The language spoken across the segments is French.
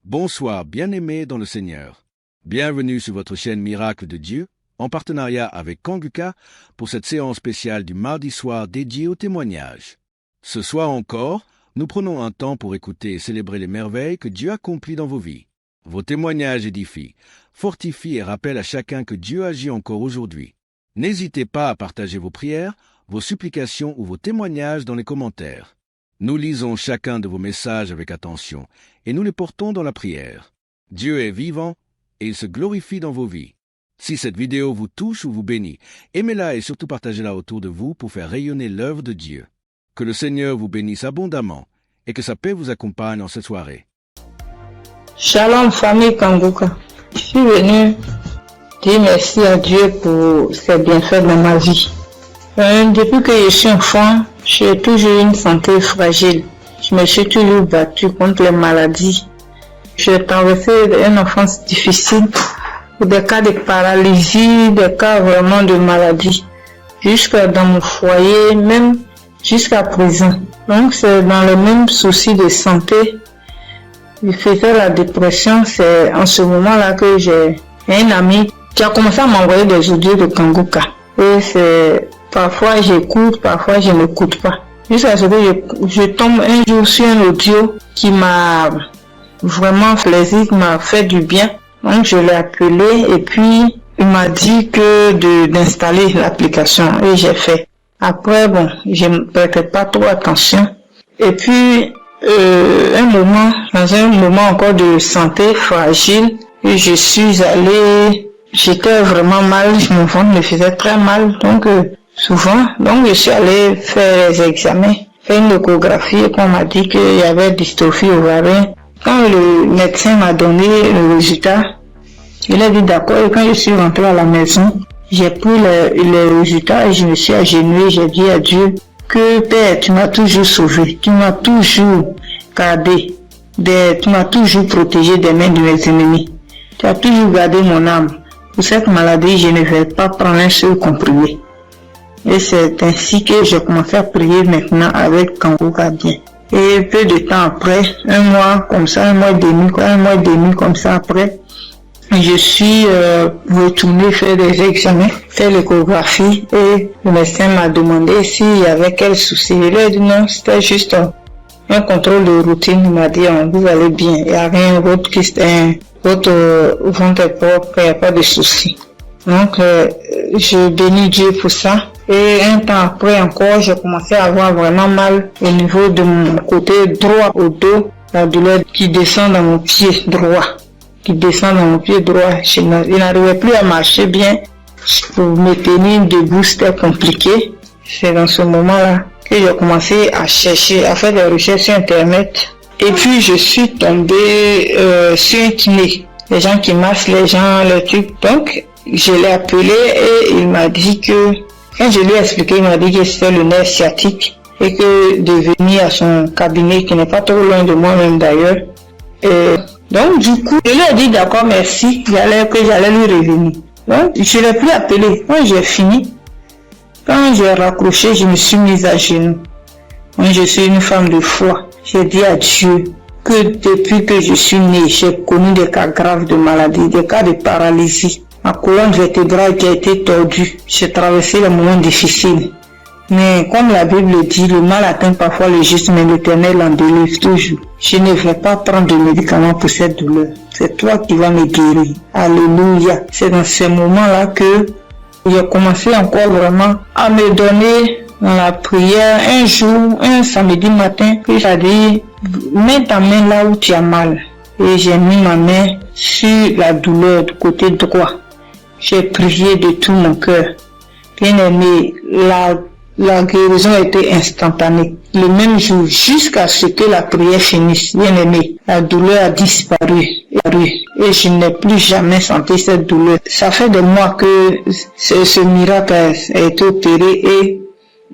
Bonsoir, bien-aimés dans le Seigneur. Bienvenue sur votre chaîne Miracle de Dieu, en partenariat avec Kanguka, pour cette séance spéciale du mardi soir dédiée au témoignage. Ce soir encore, nous prenons un temps pour écouter et célébrer les merveilles que Dieu accomplit dans vos vies. Vos témoignages édifient, fortifient et rappellent à chacun que Dieu agit encore aujourd'hui. N'hésitez pas à partager vos prières, vos supplications ou vos témoignages dans les commentaires. Nous lisons chacun de vos messages avec attention et nous les portons dans la prière. Dieu est vivant et il se glorifie dans vos vies. Si cette vidéo vous touche ou vous bénit, aimez-la et surtout partagez-la autour de vous pour faire rayonner l'œuvre de Dieu. Que le Seigneur vous bénisse abondamment et que sa paix vous accompagne en cette soirée. Shalom famille Kanguka. Je suis venu dire merci à Dieu pour ses bienfaits dans ma vie. Depuis que je suis enfant, j'ai toujours une santé fragile. Je me suis toujours battue contre les maladies. J'ai traversé une enfance difficile, des cas de paralysie, des cas vraiment de maladie, jusqu'à dans mon foyer, même jusqu'à présent. Donc c'est dans le même souci de santé. Je faisais la dépression, c'est en ce moment-là que j'ai un ami qui a commencé à m'envoyer des audios de Kanguka. Et c'est parfois j'écoute, parfois je n'écoute pas. Jusqu'à ce que je tombe un jour sur un audio qui m'a vraiment plaisir, qui m'a fait du bien. Donc je l'ai appelé et puis il m'a dit que d'installer l'application et j'ai fait. Après je ne prêtais pas trop attention. Et puis dans un moment encore de santé fragile, je suis allée, j'étais vraiment mal, mon ventre me faisait très mal, donc je suis allée faire les examens, faire une échographie et on m'a dit qu'il y avait dystrophie ovarienne. Quand le médecin m'a donné le résultat, il a dit d'accord, et quand je suis rentrée à la maison, j'ai pris les résultats et je me suis agenouillée, j'ai dit à Dieu que Père, tu m'as toujours sauvé, tu m'as toujours gardé, tu m'as toujours protégé des mains de mes ennemis, tu as toujours gardé mon âme. Pour cette maladie, je ne vais pas prendre un seul comprimé. Et c'est ainsi que j'ai commencé à prier maintenant avec Kanguka bien. Et peu de temps après, un mois et demi comme ça après, je suis retourné faire des examens, faire l'échographie et le médecin m'a demandé s'il y avait quel souci. Il a dit non, c'était juste un contrôle de routine. Il m'a dit vous allez bien, il n'y a rien d'autre qui votre ventre propre, il n'y a pas de souci. Donc je bénis Dieu pour ça. Et un temps après encore, j'ai commencé à avoir vraiment mal au niveau de mon côté droit au dos, la douleur qui descend dans mon pied droit. Je n'arrivais plus à marcher bien. Pour me tenir debout, c'était compliqué. C'est dans ce moment-là que j'ai commencé à chercher, à faire des recherches sur Internet. Et puis, je suis tombée sur un kiné. Les gens qui massent les gens, les trucs. Donc, je l'ai appelé et il m'a dit que, quand je lui ai expliqué, il m'a dit que c'était le nerf sciatique et que de venir à son cabinet, qui n'est pas trop loin de moi-même d'ailleurs. Donc, du coup, je lui ai dit d'accord, merci, que j'allais lui revenir. Donc, je ne l'ai plus appelé. Quand j'ai fini, quand j'ai raccroché, je me suis mise à genoux. Moi, je suis une femme de foi. J'ai dit à Dieu que depuis que je suis née, j'ai connu des cas graves de maladie, des cas de paralysie. Ma colonne vertébrale qui a été tordue. J'ai traversé les moments difficiles. Mais comme la Bible dit, le mal atteint parfois le juste, mais l'Éternel en délivre toujours. Je ne vais pas prendre de médicaments pour cette douleur. C'est toi qui vas me guérir. Alléluia. C'est dans ces moments-là que j'ai commencé encore vraiment à me donner dans la prière. Un jour, un samedi matin, j'ai dit, mets ta main là où tu as mal. Et j'ai mis ma main sur la douleur du côté droit. J'ai prié de tout mon cœur. Bien aimé, la guérison était instantanée. Le même jour, jusqu'à ce que la prière finisse, bien aimé, la douleur a disparu. Et je n'ai plus jamais senti cette douleur. Ça fait des mois que ce miracle a été opéré et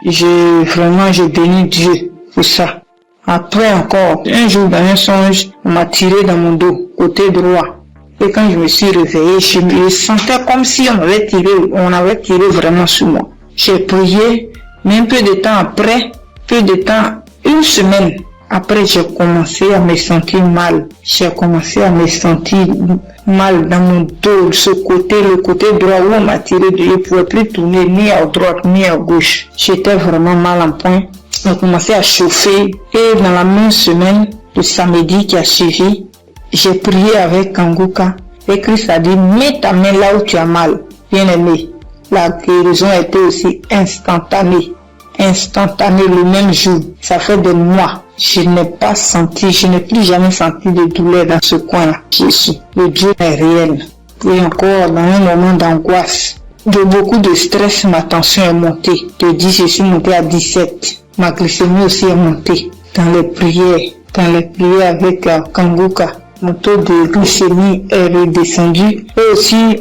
je bénis Dieu pour ça. Après encore, un jour dans un songe, on m'a tiré dans mon dos, côté droit. Et quand je me suis réveillé, je me sentais comme si on avait tiré vraiment sur moi. J'ai prié, mais un peu de temps après, une semaine Après, j'ai commencé à me sentir mal. J'ai commencé à me sentir mal dans mon dos, le côté droit où on m'a tiré. Je ne pouvais plus tourner ni à droite ni à gauche. J'étais vraiment mal en point. On a commencé à chauffer. Et dans la même semaine, le samedi qui a suivi, j'ai prié avec Kanguka. Et Christ a dit, mets ta main là où tu as mal. Bien aimé, la guérison a été aussi instantanée. Instantanée le même jour. Ça fait des mois. Je n'ai plus jamais senti de douleur dans ce coin-là. Jésus, le Dieu est réel. Et encore, dans un moment d'angoisse, de beaucoup de stress, ma tension est montée. De 10, je suis montée à 17. Ma glycémie aussi est montée. Dans les prières avec Kanguka, mon taux de glycémie est redescendu. Et aussi,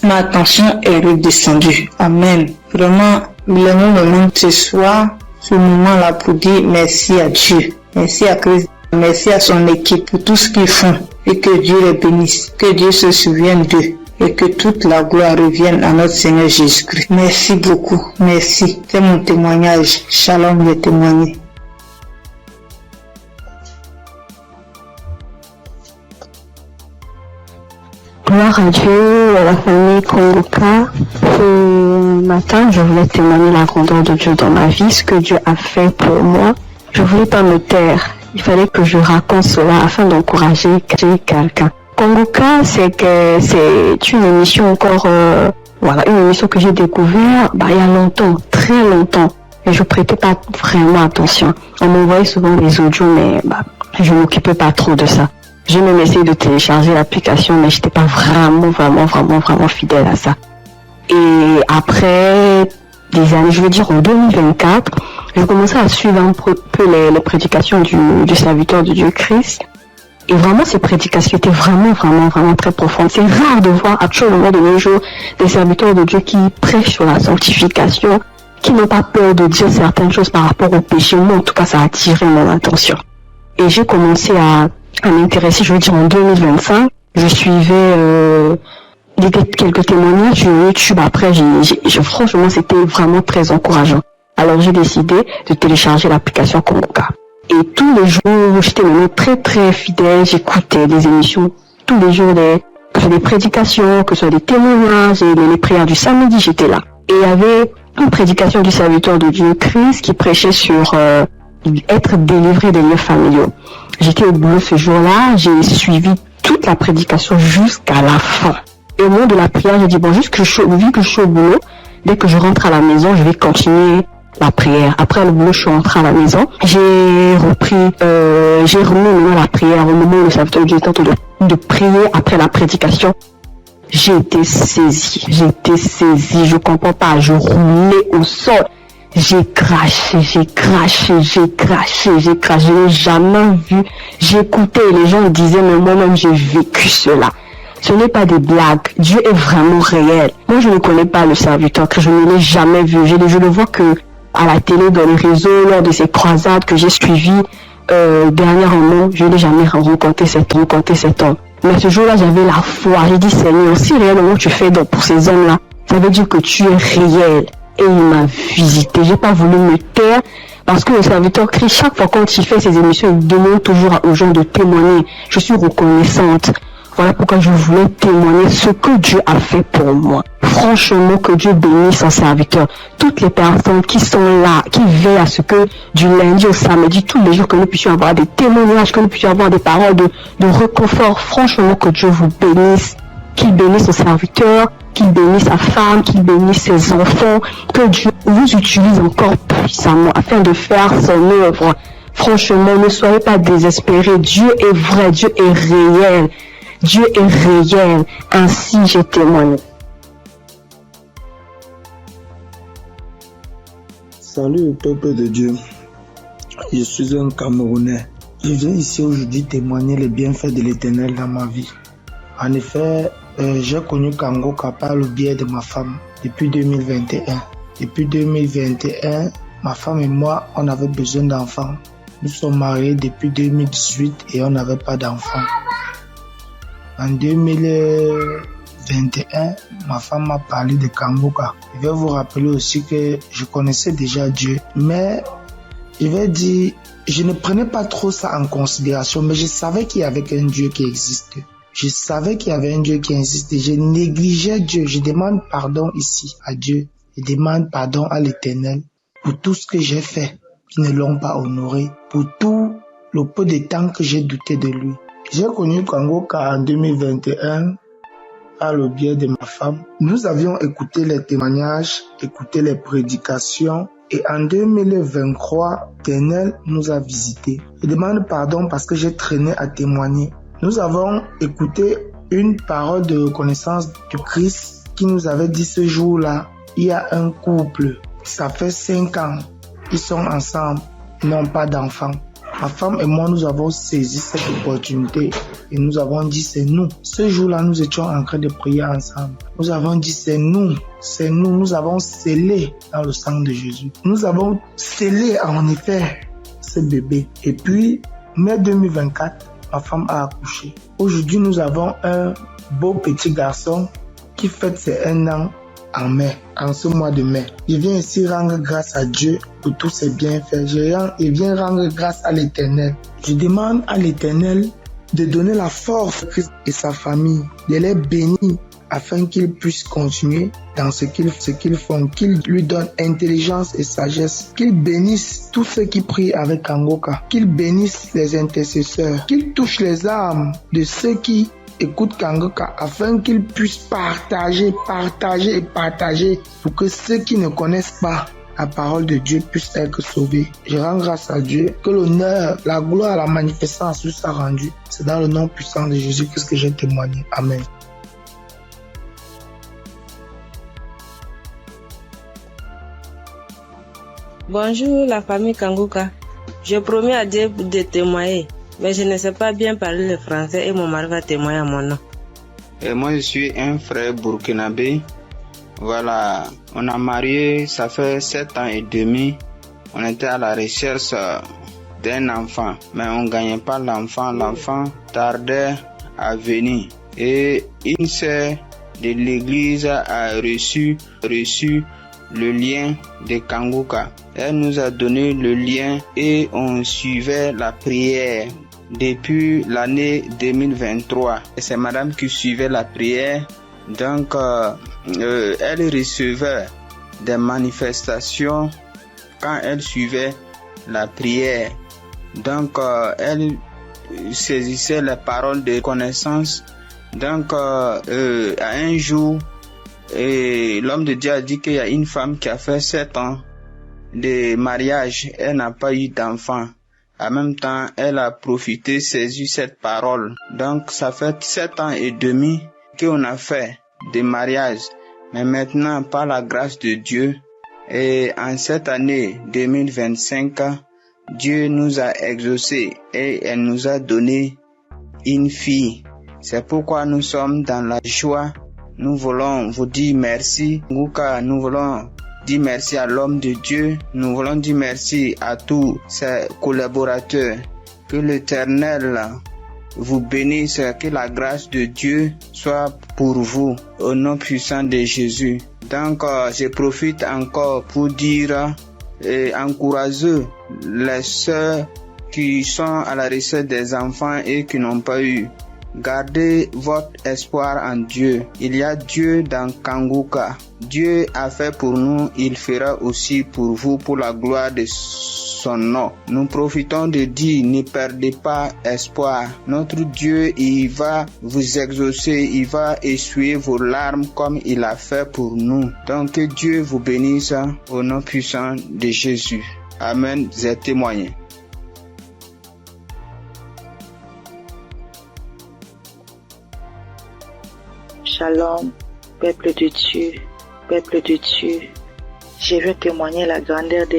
ma tension est redescendue. Amen. Vraiment, le moment ce soir, ce moment-là pour dire merci à Dieu, merci à Christ, merci à son équipe pour tout ce qu'ils font et que Dieu les bénisse, que Dieu se souvienne d'eux et que toute la gloire revienne à notre Seigneur Jésus-Christ. Merci beaucoup, merci. C'est mon témoignage. Shalom, j'ai témoigné. Gloire à Dieu, à la famille Kanguka. Ce matin, je voulais témoigner la grandeur de Dieu dans ma vie, ce que Dieu a fait pour moi. Je voulais pas me taire. Il fallait que je raconte cela afin d'encourager quelqu'un. Kanguka, c'est une émission encore, une émission que j'ai découverte, il y a longtemps, très longtemps. Et je prêtais pas vraiment attention. On m'envoyait souvent des audios, mais, je m'occupais pas trop de ça. J'ai même essayé de télécharger l'application, mais j'étais pas vraiment fidèle à ça. Et après des années, je veux dire en 2024, j'ai commencé à suivre un peu les prédications du serviteur de Dieu Christ. Et vraiment, ces prédications étaient vraiment très profondes. C'est rare de voir actuellement de nos jours des serviteurs de Dieu qui prêchent sur la sanctification, qui n'ont pas peur de dire certaines choses par rapport au péché. Moi, en tout cas, ça a attiré mon attention. Et j'ai commencé à m'intéresser, je veux dire en 2025, je suivais quelques témoignages sur YouTube. Après, franchement, c'était vraiment très encourageant. Alors, j'ai décidé de télécharger l'application Kanguka. Et tous les jours, j'étais vraiment très fidèle. J'écoutais des émissions tous les jours, que ce soit des prédications, que ce soit des témoignages, et les prières du samedi, j'étais là. Et il y avait une prédication du serviteur de Dieu Christ qui prêchait sur être délivré des liens familiaux. J'étais au boulot ce jour-là, j'ai suivi toute la prédication jusqu'à la fin. Et au moment de la prière, j'ai dit, vu que je suis au boulot, dès que je rentre à la maison, je vais continuer la prière. Après le boulot, je suis rentrée à la maison. J'ai remis la prière au moment où le serviteur de Dieu était en train de prier après la prédication. J'ai été saisie, je comprends pas, je roulais au sol. J'ai craché, je n'ai jamais vu, j'écoutais et les gens disaient, mais moi-même j'ai vécu cela. Ce n'est pas des blagues, Dieu est vraiment réel. Moi je ne connais pas le serviteur, que je ne l'ai jamais vu, je le vois que à la télé, dans les réseaux, lors de ces croisades que j'ai suivies, dernièrement, je n'ai jamais rencontré cet homme. Mais ce jour-là, j'avais la foi, j'ai dit, Seigneur, si réellement tu fais donc pour ces hommes-là, ça veut dire que tu es réel. Et il m'a visité. J'ai pas voulu me taire parce que le serviteur Christ, chaque fois quand il fait ses émissions, il demande toujours aux gens de témoigner. Je suis reconnaissante. Voilà pourquoi je voulais témoigner ce que Dieu a fait pour moi. Franchement, que Dieu bénisse son serviteur. Toutes les personnes qui sont là, qui veillent à ce que du lundi au samedi, tous les jours, que nous puissions avoir des témoignages, que nous puissions avoir des paroles de réconfort. Franchement, que Dieu vous bénisse. Qu'il bénisse son serviteur, qu'il bénisse sa femme, qu'il bénisse ses enfants, que Dieu vous utilise encore puissamment afin de faire son œuvre. Franchement, ne soyez pas désespérés. Dieu est vrai, Dieu est réel. Dieu est réel. Ainsi, j'ai témoigné. Salut peuple de Dieu. Je suis un Camerounais. Je viens ici aujourd'hui témoigner les bienfaits de l'Éternel dans ma vie. En effet, j'ai connu Kanguka par le biais de ma femme depuis 2021. Depuis 2021, ma femme et moi, on avait besoin d'enfants. Nous sommes mariés depuis 2018 et on n'avait pas d'enfants. En 2021, ma femme m'a parlé de Kanguka. Je vais vous rappeler aussi que je connaissais déjà Dieu, mais je vais dire, je ne prenais pas trop ça en considération, mais je savais qu'il y avait un Dieu qui existe. Je savais qu'il y avait un Dieu qui existait. Je négligeais Dieu. Je demande pardon ici à Dieu. Je demande pardon à l'Éternel pour tout ce que j'ai fait qui ne l'ont pas honoré, pour tout le peu de temps que j'ai douté de lui. J'ai connu Kangoka en 2021 par le biais de ma femme. Nous avions écouté les témoignages, écouté les prédications et en 2023, l'Éternel nous a visités. Je demande pardon parce que j'ai traîné à témoigner. Nous avons écouté une parole de reconnaissance du Christ qui nous avait dit ce jour-là, il y a un couple, ça fait 5 ans, ils sont ensemble, ils n'ont pas d'enfants. Ma femme et moi, nous avons saisi cette opportunité et nous avons dit c'est nous. Ce jour-là, nous étions en train de prier ensemble. Nous avons dit c'est nous, nous avons scellé dans le sang de Jésus. Nous avons scellé en effet ce bébé. Et puis, mai 2024, ma femme a accouché. Aujourd'hui, nous avons un beau petit garçon qui fête ses 1 an en mai, en ce mois de mai. Je viens ici rendre grâce à Dieu pour tous ses bienfaits. Je viens rendre grâce à l'Éternel. Je demande à l'Éternel de donner la force à Christ et sa famille, de les bénir afin qu'ils puissent continuer dans ce qu'ils font, qu'ils lui donnent intelligence et sagesse, qu'ils bénissent tous ceux qui prient avec Kangoka, qu'ils bénissent les intercesseurs, qu'ils touchent les âmes de ceux qui écoutent Kangoka afin qu'ils puissent partager pour que ceux qui ne connaissent pas la parole de Dieu puissent être sauvés. Je rends grâce à Dieu que l'honneur, la gloire, la manifestance lui soit rendue. C'est dans le nom puissant de Jésus-Christ que j'ai témoigné. Amen. Bonjour la famille Kangoka. Je promets à Dieu de témoigner, mais je ne sais pas bien parler le français et mon mari va témoigner à mon nom. Et moi je suis un frère burkinabé. Voilà, on a marié, ça fait 7 ans et demi. On était à la recherche d'un enfant, mais on ne gagnait pas l'enfant. L'enfant tardait à venir. Et une sœur de l'église a reçu le lien de Kangoka. Elle nous a donné le lien et on suivait la prière depuis l'année 2023. Et c'est madame qui suivait la prière. Donc, elle recevait des manifestations quand elle suivait la prière. Donc, elle saisissait les paroles de connaissance. Donc, à un jour, l'homme de Dieu a dit qu'il y a une femme qui a fait 7 ans de mariage. Elle n'a pas eu d'enfant. En même temps, elle a profité, saisi cette parole. Donc, ça fait 7 ans et demi qu'on a fait des mariages. Mais maintenant, par la grâce de Dieu, et en cette année 2025, Dieu nous a exaucés et elle nous a donné une fille. C'est pourquoi nous sommes dans la joie. Nous voulons vous dire merci. Nous voulons dire merci à l'homme de Dieu. Nous voulons dire merci à tous ses collaborateurs. Que l'Éternel vous bénisse, que la grâce de Dieu soit pour vous au nom puissant de Jésus. Donc, je profite encore pour dire et encourager les sœurs qui sont à la recherche des enfants et qui n'ont pas eu. Gardez votre espoir en Dieu. Il y a Dieu dans Kangoka. Dieu a fait pour nous, il fera aussi pour vous, pour la gloire de son nom. Nous profitons de dire, ne perdez pas espoir. Notre Dieu, il va vous exaucer, il va essuyer vos larmes comme il a fait pour nous. Donc que Dieu vous bénisse au nom puissant de Jésus. Amen. J'ai témoigné. Shalom, peuple de Dieu, peuple de Dieu. Je veux témoigner la grandeur de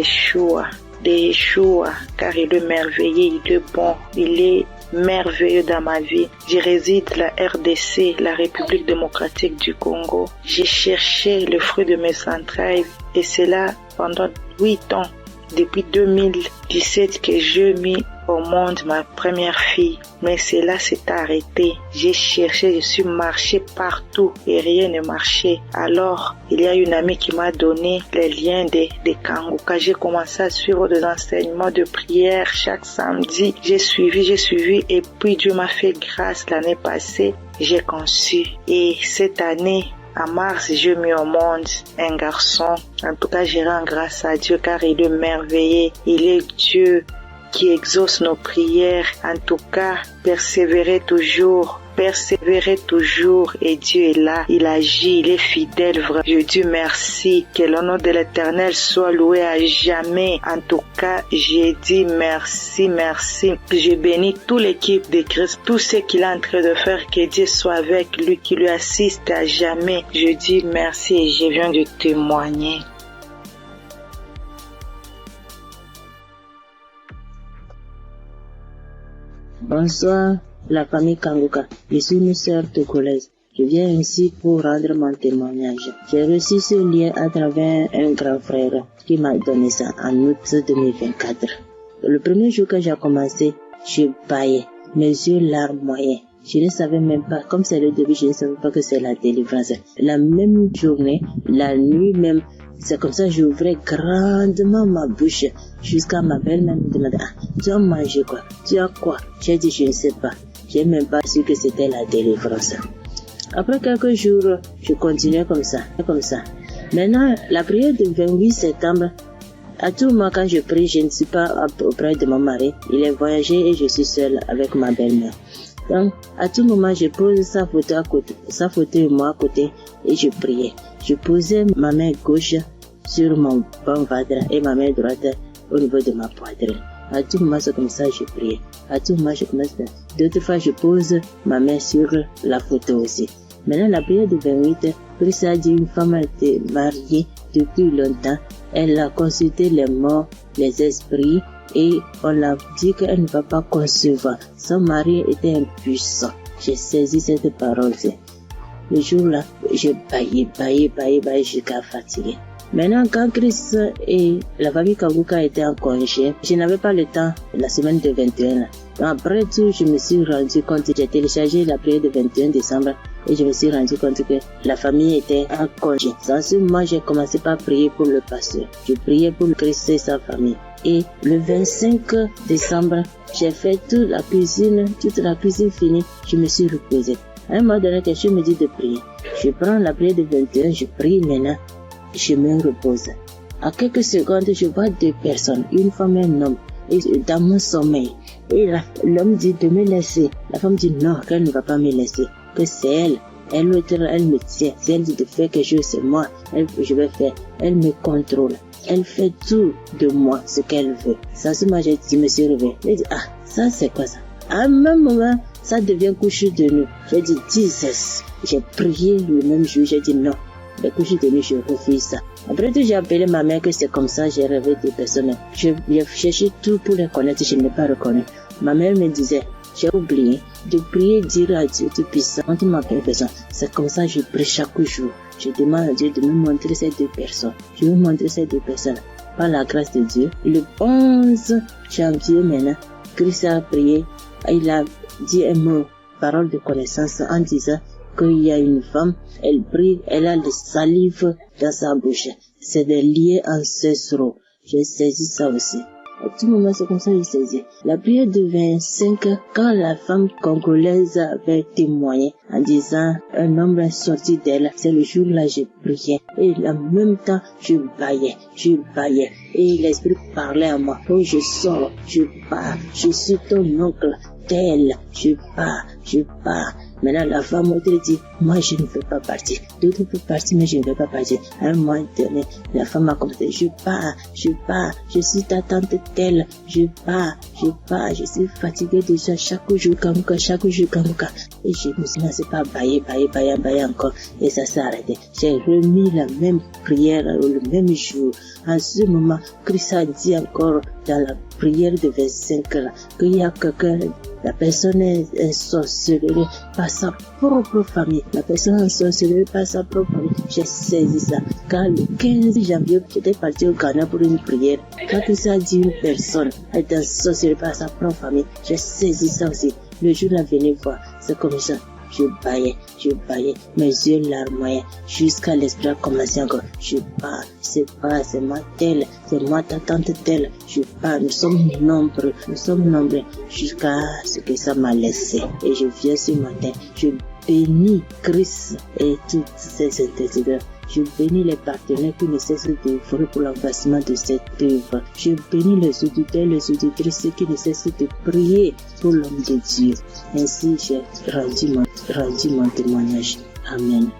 Yeshua, car il est merveilleux, il est bon, il est merveilleux dans ma vie. Je réside à la RDC, la République démocratique du Congo. J'ai cherché le fruit de mes entrailles et c'est là pendant 8 ans, depuis 2017 que je m'y au monde ma première fille. Mais cela s'est arrêté. J'ai cherché, je suis marché partout et rien ne marchait. Alors, il y a une amie qui m'a donné les liens de Kanguka. J'ai commencé à suivre des enseignements de prière chaque samedi. J'ai suivi et puis Dieu m'a fait grâce l'année passée. J'ai conçu et cette année, en mars, j'ai mis au monde un garçon. En tout cas, je rends grâce à Dieu car il est merveilleux. Il est Dieu qui exauce nos prières. En tout cas, persévérez toujours et Dieu est là, il agit, il est fidèle. Vrai. Je dis merci, que le nom de l'Éternel soit loué à jamais. En tout cas, j'ai dit merci. Je bénis toute l'équipe de Christ, tout ce qu'il est en train de faire, que Dieu soit avec lui, qui lui assiste à jamais. Je dis merci et je viens de témoigner. Bonsoir, la famille Kanguka. Je suis une sœur togolaise. Je viens ici pour rendre mon témoignage. J'ai reçu ce lien à travers un grand frère qui m'a donné ça en août 2024. Le premier jour que j'ai commencé, je baillais, mes yeux larmes moyens. Je ne savais même pas, comme c'est le début, je ne savais pas que c'est la délivrance. La même journée, la nuit même, c'est comme ça que j'ouvrais grandement ma bouche jusqu'à ma belle-mère me demandait tu as mangé quoi? Tu as quoi? J'ai dit je ne sais pas. J'ai même pas su que c'était la délivrance. Après quelques jours, je continuais comme ça. Maintenant, la prière du 28 septembre, à tout moment quand je prie, je ne suis pas auprès de mon mari. Il est voyagé et je suis seule avec ma belle-mère. Donc, à tout moment, je pose sa photo et moi à côté et je priais. Je posais ma main gauche sur mon bon ventre et ma main droite au niveau de ma poitrine. À tout moment, c'est comme ça que je priais. À tout moment, je commence. D'autres fois, je pose ma main sur la photo aussi. Maintenant, la prière du 28, Christ a dit une femme a été mariée depuis longtemps. Elle a consulté les morts, les esprits et on l'a dit qu'elle ne va pas concevoir. Son mari était impuissant. J'ai saisi cette parole. Le jour-là, j'ai baillé jusqu'à fatiguer. Maintenant, quand Christ et la famille Kanguka étaient en congé, je n'avais pas le temps la semaine de 21. Après tout, je me suis rendu compte, j'ai téléchargé la prière de 21 décembre et je me suis rendu compte que la famille était en congé. Dans ce moment, j'ai commencé par prier pour le pasteur. Je priais pour Christ et sa famille. Et le 25 décembre, j'ai fait toute la cuisine finie, je me suis reposé. À un moment donné, quelqu'un me dit de prier. Je prends la prière de 21, je prie maintenant, je me repose. À quelques secondes, je vois deux personnes, une femme et un homme, et dans mon sommeil. Et l'homme dit de me laisser. La femme dit non, qu'elle ne va pas me laisser, que c'est elle. Elle me tient. Si elle dit de faire quelque chose, c'est moi. Je vais faire. Elle me contrôle. Elle fait tout de moi, ce qu'elle veut. Ça, ce matin, je me suis réveillé. Je dis, ça c'est quoi ça? À un même moment, ça devient couche de nuit. J'ai dit, Jesus. J'ai prié le même jour, j'ai dit non. Les couches de nuit, je refuse ça. Après tout, j'ai appelé ma mère que c'est comme ça, j'ai rêvé des personnes. J'ai cherché tout pour les connaître, je ne l'ai pas reconnu. Ma mère me disait, j'ai oublié de prier, dire à Dieu Tout-Puissant, quand tu m'appelles personne. C'est comme ça que je prie chaque jour. Je demande à Dieu de me montrer ces deux personnes. Je vais montrer ces deux personnes. Par la grâce de Dieu, le 11 janvier maintenant, Christ a prié. Il a dit un mot, parole de connaissance, en disant qu'il y a une femme, elle prie, elle a le salive dans sa bouche. C'est des liens ancestraux. J'ai saisi ça aussi. À tout moment, c'est comme ça que j'ai saisi. La prière de 25, quand la femme congolaise avait témoigné en disant un homme est sorti d'elle, c'est le jour-là que j'ai prié. Et en même temps, je baillais. Et l'esprit parlait à moi. Oh, je sors, je pars, je suis ton oncle, tel, je pars. Maintenant, la femme autre dit, moi, je ne veux pas partir. D'autres peuvent partir, mais je ne veux pas partir. À un moment donné, la femme a commencé, je pars. Je suis ta tante telle. Je pars. Je suis fatiguée déjà chaque jour, Kanguka. Et je me suis lancé par bailler encore. Et ça s'est arrêté. J'ai remis la même prière le même jour. En ce moment, Christ a dit encore dans la prière de 25 là, qu'il y a quelqu'un La personne est ensorcelée par sa propre famille. La personne est ensorcelée par sa propre famille. J'ai saisi ça. Quand le 15 janvier, j'étais parti au Ghana pour une prière. Quand ça dit une personne est ensorcelée par sa propre famille, j'ai saisi ça aussi. Le jour là, venez voir, c'est comme ça. Je baillais, mes yeux larmoyaient, jusqu'à l'esprit a commencé encore. Je parle, c'est moi telle, c'est moi ta tante telle. Je parle, nous sommes nombreux, jusqu'à ce que ça m'a laissé. Et je viens ce matin, je bénis Christ et toutes ses intercesseurs. Je bénis les partenaires qui ne cessent d'œuvrer pour l'avancement de cette œuvre. Je bénis les auditeurs, les auditrices qui ne cessent de prier pour l'homme de Dieu. Ainsi, j'ai rendu mon témoignage. Amen.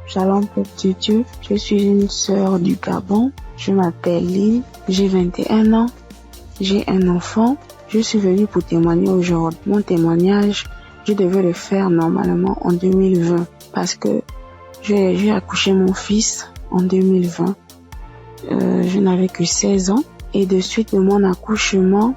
Shalom, peuple de Dieu. Je suis une sœur du Gabon. Je m'appelle Lynn. J'ai 21 ans. J'ai un enfant. Je suis venue pour témoigner aujourd'hui. Mon témoignage, je devais le faire normalement en 2020 parce que j'ai accouché mon fils en 2020. Je n'avais que 16 ans et de suite de mon accouchement,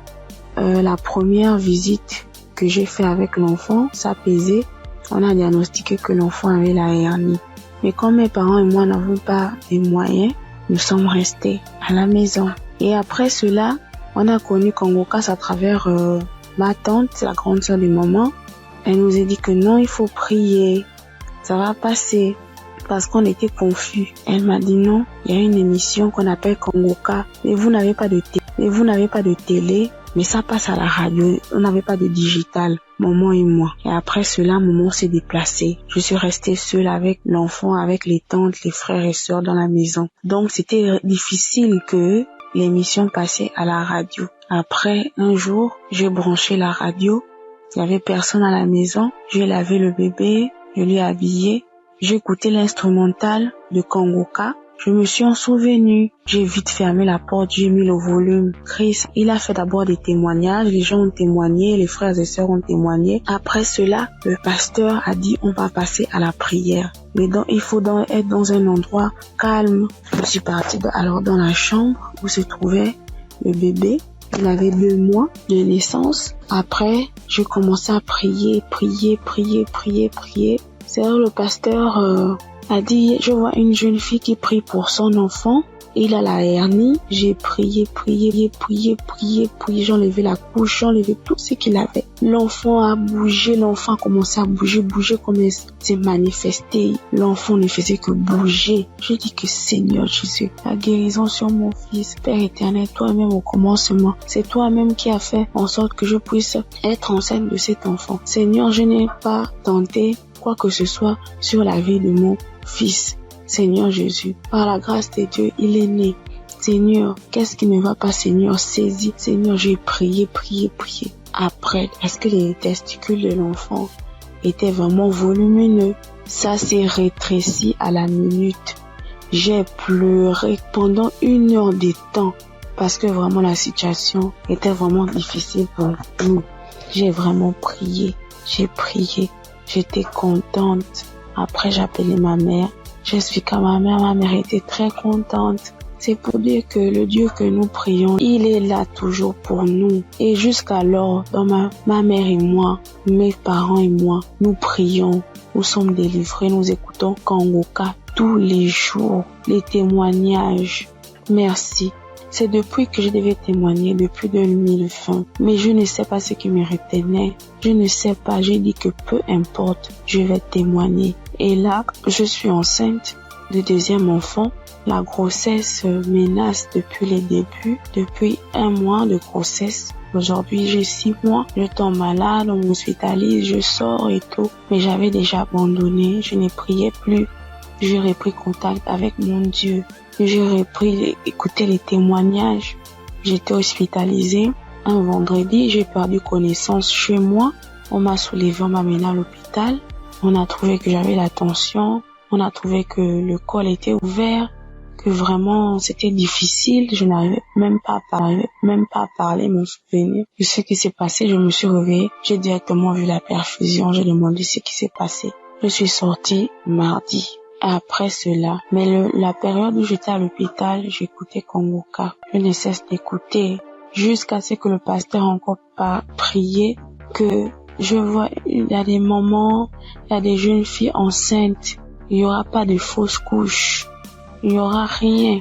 la première visite que j'ai fait avec l'enfant, ça pesait. On a diagnostiqué que l'enfant avait la hernie. Mais comme mes parents et moi n'avons pas les moyens, nous sommes restés à la maison. Et après cela, on a connu Congo-Casse à travers ma tante, la grande sœur de maman. Elle nous a dit que non, il faut prier, ça va passer, parce qu'on était confus. Elle m'a dit non, il y a une émission qu'on appelle Congo-Casse, mais vous n'avez pas de télé, mais ça passe à la radio, on n'avait pas de digital, maman et moi. Et après cela, maman s'est déplacée. Je suis restée seule avec l'enfant, avec les tantes, les frères et sœurs dans la maison. Donc c'était difficile que l'émission passait à la radio. Après, un jour, j'ai branché la radio. Il y avait personne à la maison. J'ai lavé le bébé, je l'ai habillé. J'ai écouté l'instrumental de Congo-Casse. Je me suis en souvenu. J'ai vite fermé la porte, j'ai mis le volume. Chris, il a fait d'abord des témoignages. Les gens ont témoigné, les frères et sœurs ont témoigné. Après cela, le pasteur a dit on va passer à la prière. Mais donc, il faut être dans un endroit calme. Je suis partie alors dans la chambre où se trouvait le bébé. Il avait 2 mois de naissance. Après, j'ai commencé à prier. C'est là le pasteur a dit, je vois une jeune fille qui prie pour son enfant. Il a la hernie. J'ai prié. J'ai enlevé la couche, j'ai enlevé tout ce qu'il avait. L'enfant a bougé, l'enfant a commencé à bouger comme il s'est manifesté. L'enfant ne faisait que bouger. J'ai dit que Seigneur Jésus, la guérison sur mon fils, Père éternel, toi-même au commencement, c'est toi-même qui as fait en sorte que je puisse être enceinte de cet enfant. Seigneur, je n'ai pas tenté quoi que ce soit sur la vie de mon fils. Seigneur Jésus, par la grâce de Dieu, il est né. Seigneur, qu'est-ce qui ne va pas, Seigneur? Saisis. Seigneur, j'ai prié. Après, parce que les testicules de l'enfant étaient vraiment volumineux, ça s'est rétréci à la minute. J'ai pleuré pendant 1 heure de temps parce que vraiment la situation était vraiment difficile pour nous. J'ai vraiment prié. J'étais contente. Après, j'ai appelé ma mère. J'explique à ma mère était très contente. C'est pour dire que le Dieu que nous prions, il est là toujours pour nous. Et jusqu'alors, dans ma mère et moi, mes parents et moi, nous prions, nous sommes délivrés, nous écoutons Congo-Casse tous les jours, les témoignages. Merci. C'est depuis que je devais témoigner, depuis 2020. Mais je ne sais pas ce qui me retenait. Je ne sais pas, j'ai dit que peu importe, je vais témoigner. Et là, je suis enceinte de 2e enfant. La grossesse menace depuis les débuts, depuis 1 mois de grossesse. Aujourd'hui, j'ai 6 mois. Je tombe malade, on m'hospitalise, je sors et tout. Mais j'avais déjà abandonné, je ne priais plus. J'ai repris contact avec mon Dieu. J'ai repris écouter les témoignages. J'étais hospitalisée. Un vendredi, j'ai perdu connaissance chez moi. On m'a soulevé, on m'a mené à l'hôpital. On a trouvé que j'avais la tension. On a trouvé que le col était ouvert. Que vraiment, c'était difficile. Je n'arrivais même pas à parler, me souvenir de ce qui s'est passé. Je me suis réveillée. J'ai directement vu la perfusion. J'ai demandé ce qui s'est passé. Je suis sortie mardi. après cela. Mais la période où j'étais à l'hôpital, j'écoutais Kongoka. Je ne cesse d'écouter jusqu'à ce que le pasteur encore pas prié, que je vois, il y a des moments, il y a des jeunes filles enceintes. Il n'y aura pas de fausses couches. Il n'y aura rien.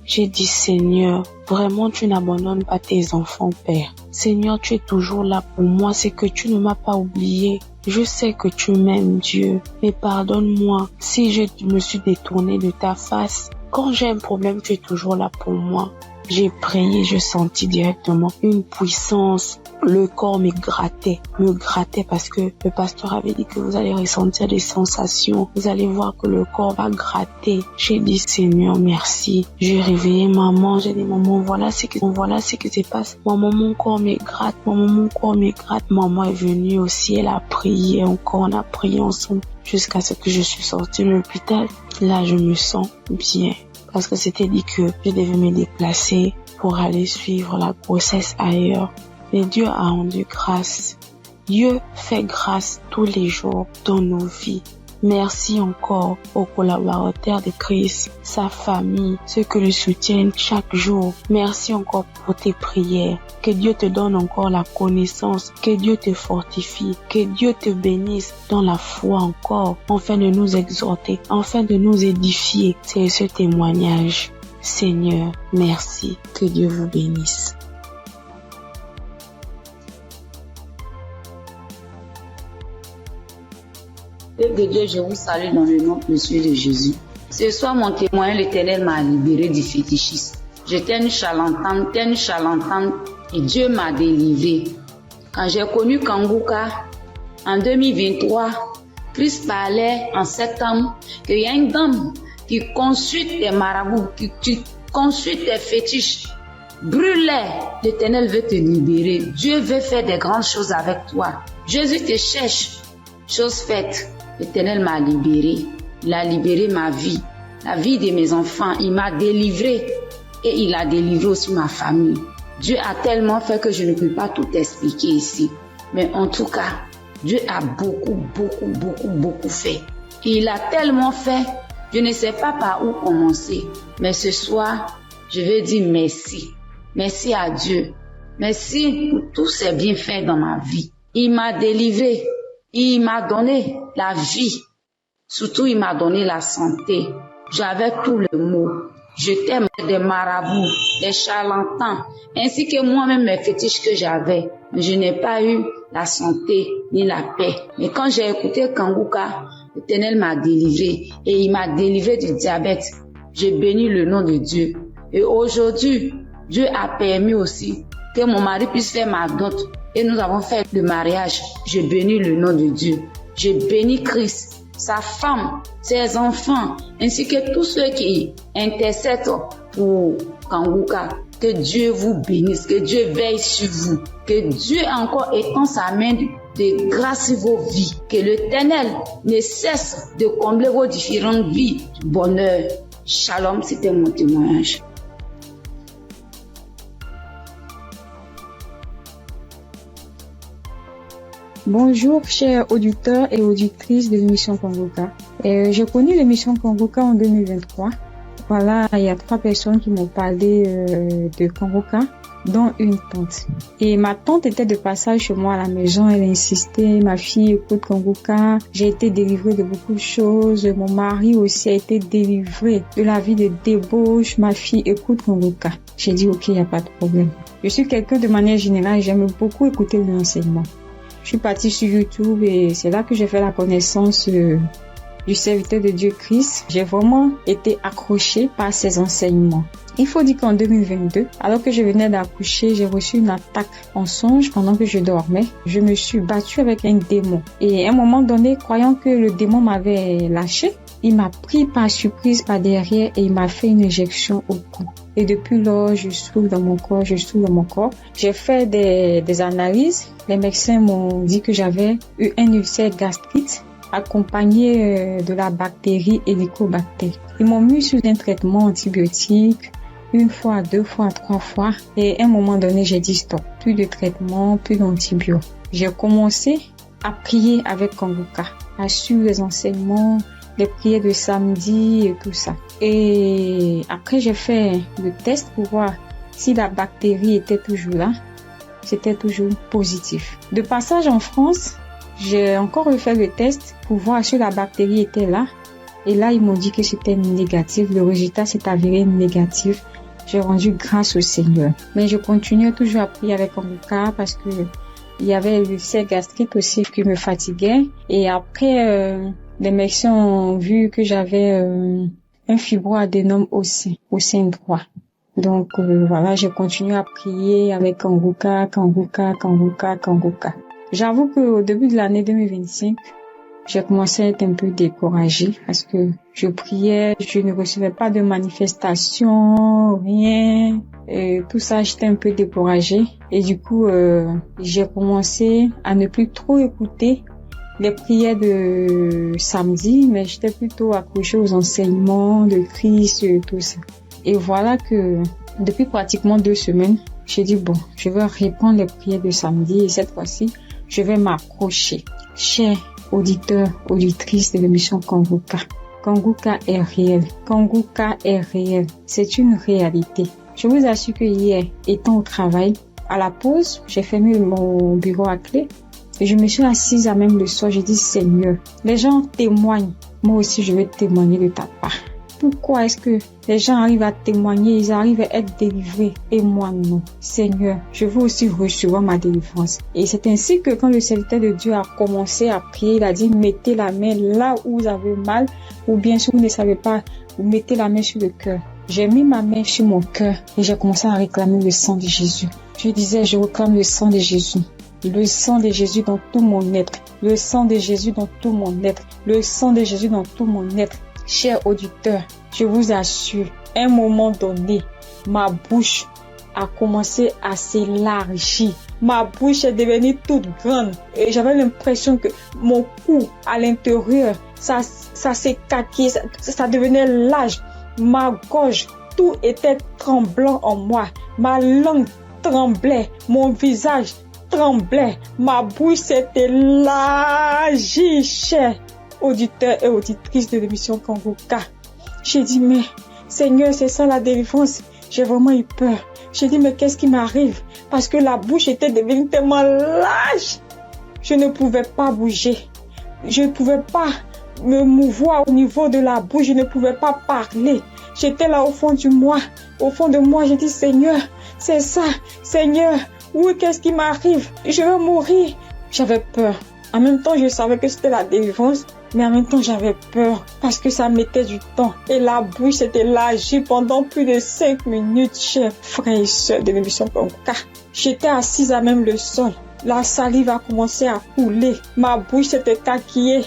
J'ai dit, Seigneur, vraiment tu n'abandonnes pas tes enfants, Père. Seigneur, tu es toujours là pour moi, c'est que tu ne m'as pas oublié. Je sais que tu m'aimes, Dieu, mais pardonne-moi si je me suis détournée de ta face. Quand j'ai un problème, tu es toujours là pour moi. J'ai prié, je sentis directement une puissance. Le corps me grattait parce que le pasteur avait dit que vous allez ressentir des sensations. Vous allez voir que le corps va gratter. J'ai dit, Seigneur, merci. J'ai réveillé maman. J'ai dit, maman, voilà ce qui se passe. Maman, mon corps me gratte. Maman est venue aussi. Elle a prié encore. On a prié ensemble jusqu'à ce que je suis sortie de l'hôpital. Là, je me sens bien. Parce que c'était dit que je devais me déplacer pour aller suivre la grossesse ailleurs. Mais Dieu a rendu grâce. Dieu fait grâce tous les jours dans nos vies. Merci encore aux collaborateurs de Christ, sa famille, ceux qui le soutiennent chaque jour. Merci encore pour tes prières. Que Dieu te donne encore la connaissance, que Dieu te fortifie, que Dieu te bénisse dans la foi encore, afin de nous exhorter, afin de nous édifier. C'est ce témoignage. Seigneur, merci. Que Dieu vous bénisse. Père de Dieu, je vous salue dans le nom précieux de Jésus. Ce soir, mon témoin, l'Éternel m'a libéré du fétichisme. J'étais une charlatane, et Dieu m'a délivré. Quand j'ai connu Kanguka, en 2023, Christ parlait en septembre qu'il y a une dame qui consulte des marabouts, qui consulte des fétiches. Brûle-les, l'Éternel veut te libérer. Dieu veut faire des grandes choses avec toi. Jésus te cherche. Chose faite. L'Éternel m'a libéré. Il a libéré ma vie, la vie de mes enfants. Il m'a délivré et il a délivré aussi ma famille. Dieu a tellement fait que je ne peux pas tout expliquer ici. Mais en tout cas, Dieu a beaucoup fait. Et il a tellement fait, je ne sais pas par où commencer. Mais ce soir, je vais dire merci. Merci à Dieu. Merci pour tous ses bienfaits dans ma vie. Il m'a délivré. Il m'a donné la vie. Surtout, il m'a donné la santé. J'avais tout le mot. J'étais des marabouts, des charlatans, ainsi que moi-même mes fétiches que j'avais. Mais je n'ai pas eu la santé ni la paix. Mais quand j'ai écouté Kanguka, l'Éternel m'a délivré et il m'a délivré du diabète. J'ai béni le nom de Dieu. Et aujourd'hui, Dieu a permis aussi que mon mari puisse faire ma dot. Et nous avons fait le mariage. Je bénis le nom de Dieu. Je bénis Christ, sa femme, ses enfants, ainsi que tous ceux qui intercèdent pour Kanguka. Que Dieu vous bénisse, que Dieu veille sur vous, que Dieu encore étend sa main de grâce sur vos vies, que l'Éternel ne cesse de combler vos différentes vies de bonheur. Shalom, c'était mon témoignage. Bonjour, chers auditeurs et auditrices de l'émission Kanguka. J'ai connu l'émission Kanguka en 2023. Voilà, il y a 3 personnes qui m'ont parlé de Kanguka, dont une tante. Et ma tante était de passage chez moi à la maison. Elle insistait, ma fille écoute Kanguka. J'ai été délivrée de beaucoup de choses. Mon mari aussi a été délivré de la vie de débauche. Ma fille écoute Kanguka. J'ai dit, ok, il n'y a pas de problème. Je suis quelqu'un de manière générale, j'aime beaucoup écouter l'enseignement. Je suis partie sur YouTube et c'est là que j'ai fait la connaissance du serviteur de Dieu Christ. J'ai vraiment été accrochée par ses enseignements. Il faut dire qu'en 2022, alors que je venais d'accoucher, j'ai reçu une attaque en songe pendant que je dormais. Je me suis battue avec un démon. Et à un moment donné, croyant que le démon m'avait lâché, il m'a pris par surprise par derrière et il m'a fait une injection au cou. Et depuis lors, je souffre dans mon corps. J'ai fait des analyses. Les médecins m'ont dit que j'avais eu un ulcère gastrique accompagné de la bactérie Helicobacter. Ils m'ont mis sous un traitement antibiotique 1 fois, 2 fois, 3 fois. Et à un moment donné, j'ai dit stop. Plus de traitement, plus d'antibiotiques. J'ai commencé à prier avec Kanguka, à suivre les enseignements, les prières de samedi et tout ça. Et après, j'ai fait le test pour voir si la bactérie était toujours là. C'était toujours positif. De passage en France, j'ai encore refait le test pour voir si la bactérie était là. Et là, ils m'ont dit que c'était négatif. Le résultat s'est avéré négatif. J'ai rendu grâce au Seigneur. Mais je continuais toujours à prier avec Kanguka parce que il y avait l'ulcère gastrique aussi qui me fatiguait. Et après, les médecins ont vu que j'avais un fibroadénome au sein droit. Donc voilà, j'ai continué à prier avec Kanguka. J'avoue qu'au début de l'année 2025, j'ai commencé à être un peu découragée parce que je priais, je ne recevais pas de manifestation, rien. Et tout ça, j'étais un peu découragée. Et du coup, j'ai commencé à ne plus trop écouter les prières de samedi, mais j'étais plutôt accrochée aux enseignements de Christ et tout ça. Et voilà que depuis pratiquement 2 semaines, j'ai dit bon, je vais reprendre les prières de samedi et cette fois-ci, je vais m'accrocher. Chers auditeurs, auditrices de l'émission Kanguka, Kanguka est réel. Kanguka est réel. C'est une réalité. Je vous assure que hier, étant au travail, à la pause, j'ai fermé mon bureau à clé et je me suis assise à même le soir. J'ai dit Seigneur, les gens témoignent. Moi aussi, je vais témoigner de ta part. Pourquoi est-ce que les gens arrivent à témoigner, ils arrivent à être délivrés et moi non? Seigneur, je veux aussi recevoir ma délivrance. Et c'est ainsi que quand le serviteur de Dieu a commencé à prier, il a dit mettez la main là où vous avez mal ou bien si vous ne savez pas, vous mettez la main sur le cœur. J'ai mis ma main sur mon cœur et j'ai commencé à réclamer le sang de Jésus. Je disais, je réclame le sang de Jésus. Le sang de Jésus dans tout mon être. Le sang de Jésus dans tout mon être. Le sang de Jésus dans tout mon être. Chers auditeurs, je vous assure, à un moment donné, ma bouche a commencé à s'élargir. Ma bouche est devenue toute grande et j'avais l'impression que mon cou à l'intérieur, ça s'écaquait, ça devenait large. Ma gorge, tout était tremblant en moi. Ma langue tremblait, mon visage tremblait, ma bouche s'est élargie, chers auditeurs et auditrices de l'émission Kanguka. J'ai dit, mais Seigneur, c'est ça la délivrance. J'ai vraiment eu peur. J'ai dit, mais qu'est-ce qui m'arrive? Parce que la bouche était devenue tellement large. Je ne pouvais pas bouger. Je ne pouvais pas me mouvoir au niveau de la bouche. Je ne pouvais pas parler. J'étais là au fond de moi. Au fond de moi, j'ai dit, Seigneur, c'est ça. Seigneur, oui, qu'est-ce qui m'arrive? Je vais mourir. J'avais peur. En même temps, je savais que c'était la délivrance. Mais en même temps, j'avais peur parce que ça mettait du temps. Et la bouche s'était élargie pendant plus de 5 minutes, chers frères et sœurs de l'émission Kanguka. J'étais assise à même le sol. La salive a commencé à couler. Ma bouche s'était taquillée.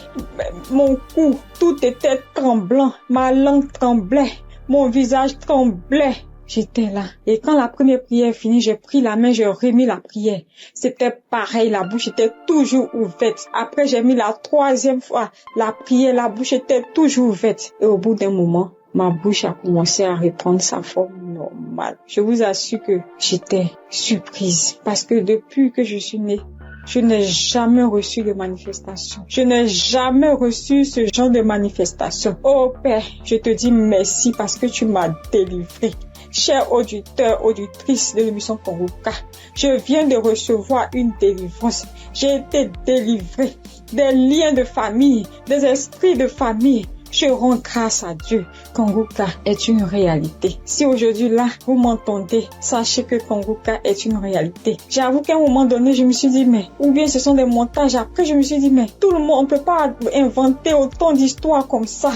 Mon cou, tout était tremblant. Ma langue tremblait. Mon visage tremblait. J'étais là. Et quand la première prière est finie, j'ai pris la main, j'ai remis la prière. C'était pareil, la bouche était toujours ouverte. Après, j'ai mis la 3e fois la prière, la bouche était toujours ouverte. Et au bout d'un moment, ma bouche a commencé à reprendre sa forme normale. Je vous assure que j'étais surprise. Parce que depuis que je suis née, je n'ai jamais reçu de manifestation. Je n'ai jamais reçu ce genre de manifestation. Oh Père, je te dis merci parce que tu m'as délivré. Chers auditeurs, auditrices de l'émission Kanguka, je viens de recevoir une délivrance. J'ai été délivrée des liens de famille, des esprits de famille. Je rends grâce à Dieu. Kanguka est une réalité. Si aujourd'hui là, vous m'entendez, sachez que Kanguka est une réalité. J'avoue qu'à un moment donné, je me suis dit, mais, ou bien ce sont des montages. Après, je me suis dit, mais, tout le monde, on peut pas inventer autant d'histoires comme ça.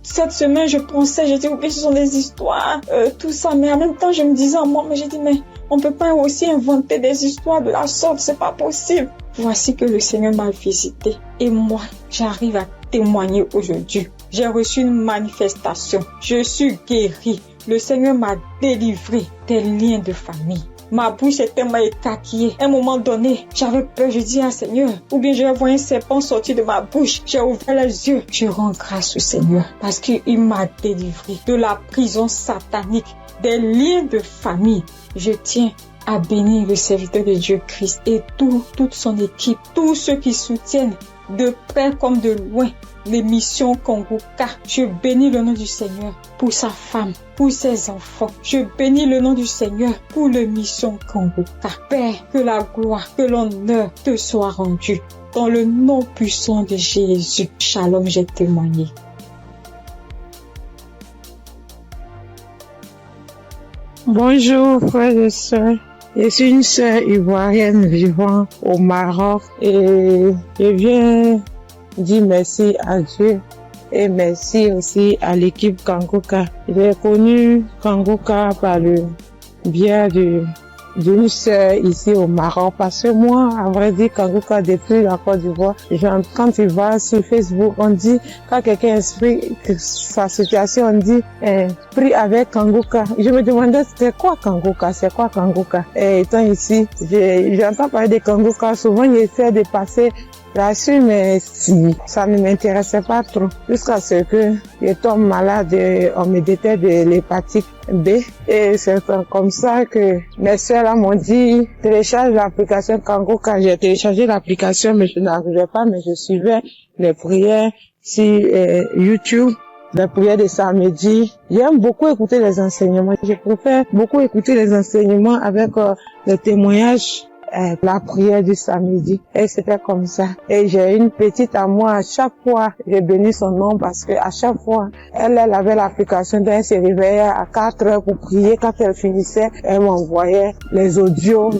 Cette semaine, je pensais, j'ai dit, oui, ce sont des histoires, tout ça. Mais en même temps, je me disais en moi, mais j'ai dit, mais on peut pas aussi inventer des histoires de la sorte, c'est pas possible. Voici que le Seigneur m'a visité. Et moi, j'arrive à témoigner aujourd'hui. J'ai reçu une manifestation. Je suis guérie. Le Seigneur m'a délivré des liens de famille. Ma bouche était tellement écaquillée. À un moment donné, j'avais peur. Je dis à Seigneur, ou bien je vais voir un serpent sortir de ma bouche. J'ai ouvert les yeux. Je rends grâce au Seigneur parce qu'il m'a délivré de la prison satanique, des liens de famille. Je tiens à bénir le serviteur de Dieu Christ et toute son équipe, tous ceux qui soutiennent de près comme de loin l'émission Congoka. Je bénis le nom du Seigneur pour sa femme, pour ses enfants. Je bénis le nom du Seigneur pour l'émission Congoka. Père, que la gloire, que l'honneur te soit rendu. Dans le nom puissant de Jésus. Shalom, j'ai témoigné. Bonjour frères et sœurs, je suis une sœur ivoirienne vivant au Maroc et je viens dire merci à Dieu et merci aussi à l'équipe Kangoka. J'ai connu Kangoka par le biais d'une sœur ici au Maroc parce que moi, à vrai dire, Kangoka depuis la Côte d'Ivoire, quand tu vas sur Facebook, on dit, quand quelqu'un explique sa situation, on dit, prie avec Kangoka. Je me demandais, c'est quoi Kangoka? Et étant ici, j'entends parler de Kangoka, souvent j'essaie de passer là-dessus, mais ça ne m'intéressait pas trop. Jusqu'à ce que je tombe malade, on me détecte de l'hépatite B. Et c'est comme ça que mes soeurs là m'ont dit, télécharge l'application Kangoka. J'ai téléchargé l'application, mais je n'arrivais pas, mais je suivais les prières sur YouTube. Les prières de samedi. J'aime beaucoup écouter les enseignements. Je préfère beaucoup écouter les enseignements avec les témoignages. La prière du samedi. Et c'était comme ça. Et j'ai une petite à moi, à chaque fois, j'ai béni son nom parce que à chaque fois, elle avait l'application, donc elle se réveillait à 4 heures pour prier. Quand elle finissait, elle m'envoyait les audios,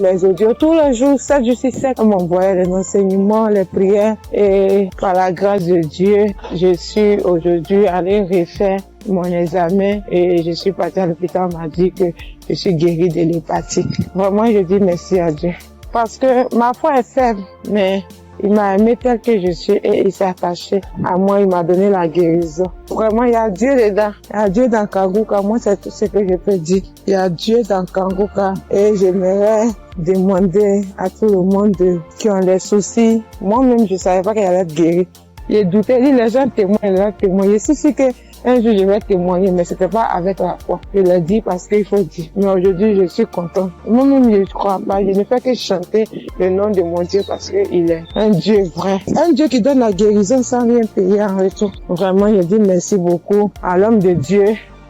tous les jours, 7 jours sur 7, elle m'envoyait les enseignements, les prières. Et par la grâce de Dieu, je suis aujourd'hui allée refaire mon examen et je suis partie à l'hôpital, on m'a dit que je suis guérie de l'hépatite. Vraiment, je dis merci à Dieu. Parce que ma foi est faible, mais il m'a aimé tel que je suis et il s'est attaché à moi, il m'a donné la guérison. Vraiment, il y a Dieu dedans. Il y a Dieu dans Kangoka. Moi, c'est tout ce que je peux dire. Il y a Dieu dans Kangoka et j'aimerais demander à tout le monde qui ont des soucis. Moi-même, je savais pas qu'elle allait être guérie. J'ai douté, les gens témoignent. Je suis sûre que un jour je vais témoigner, mais c'était pas avec la foi. Je l'ai dit parce qu'il faut dire. Mais aujourd'hui, je suis content. Moi-même, je ne crois pas. Je ne fais que chanter le nom de mon Dieu parce qu'il est un Dieu vrai. Un Dieu qui donne la guérison sans rien payer en retour. Vraiment, je dis merci beaucoup à l'homme de Dieu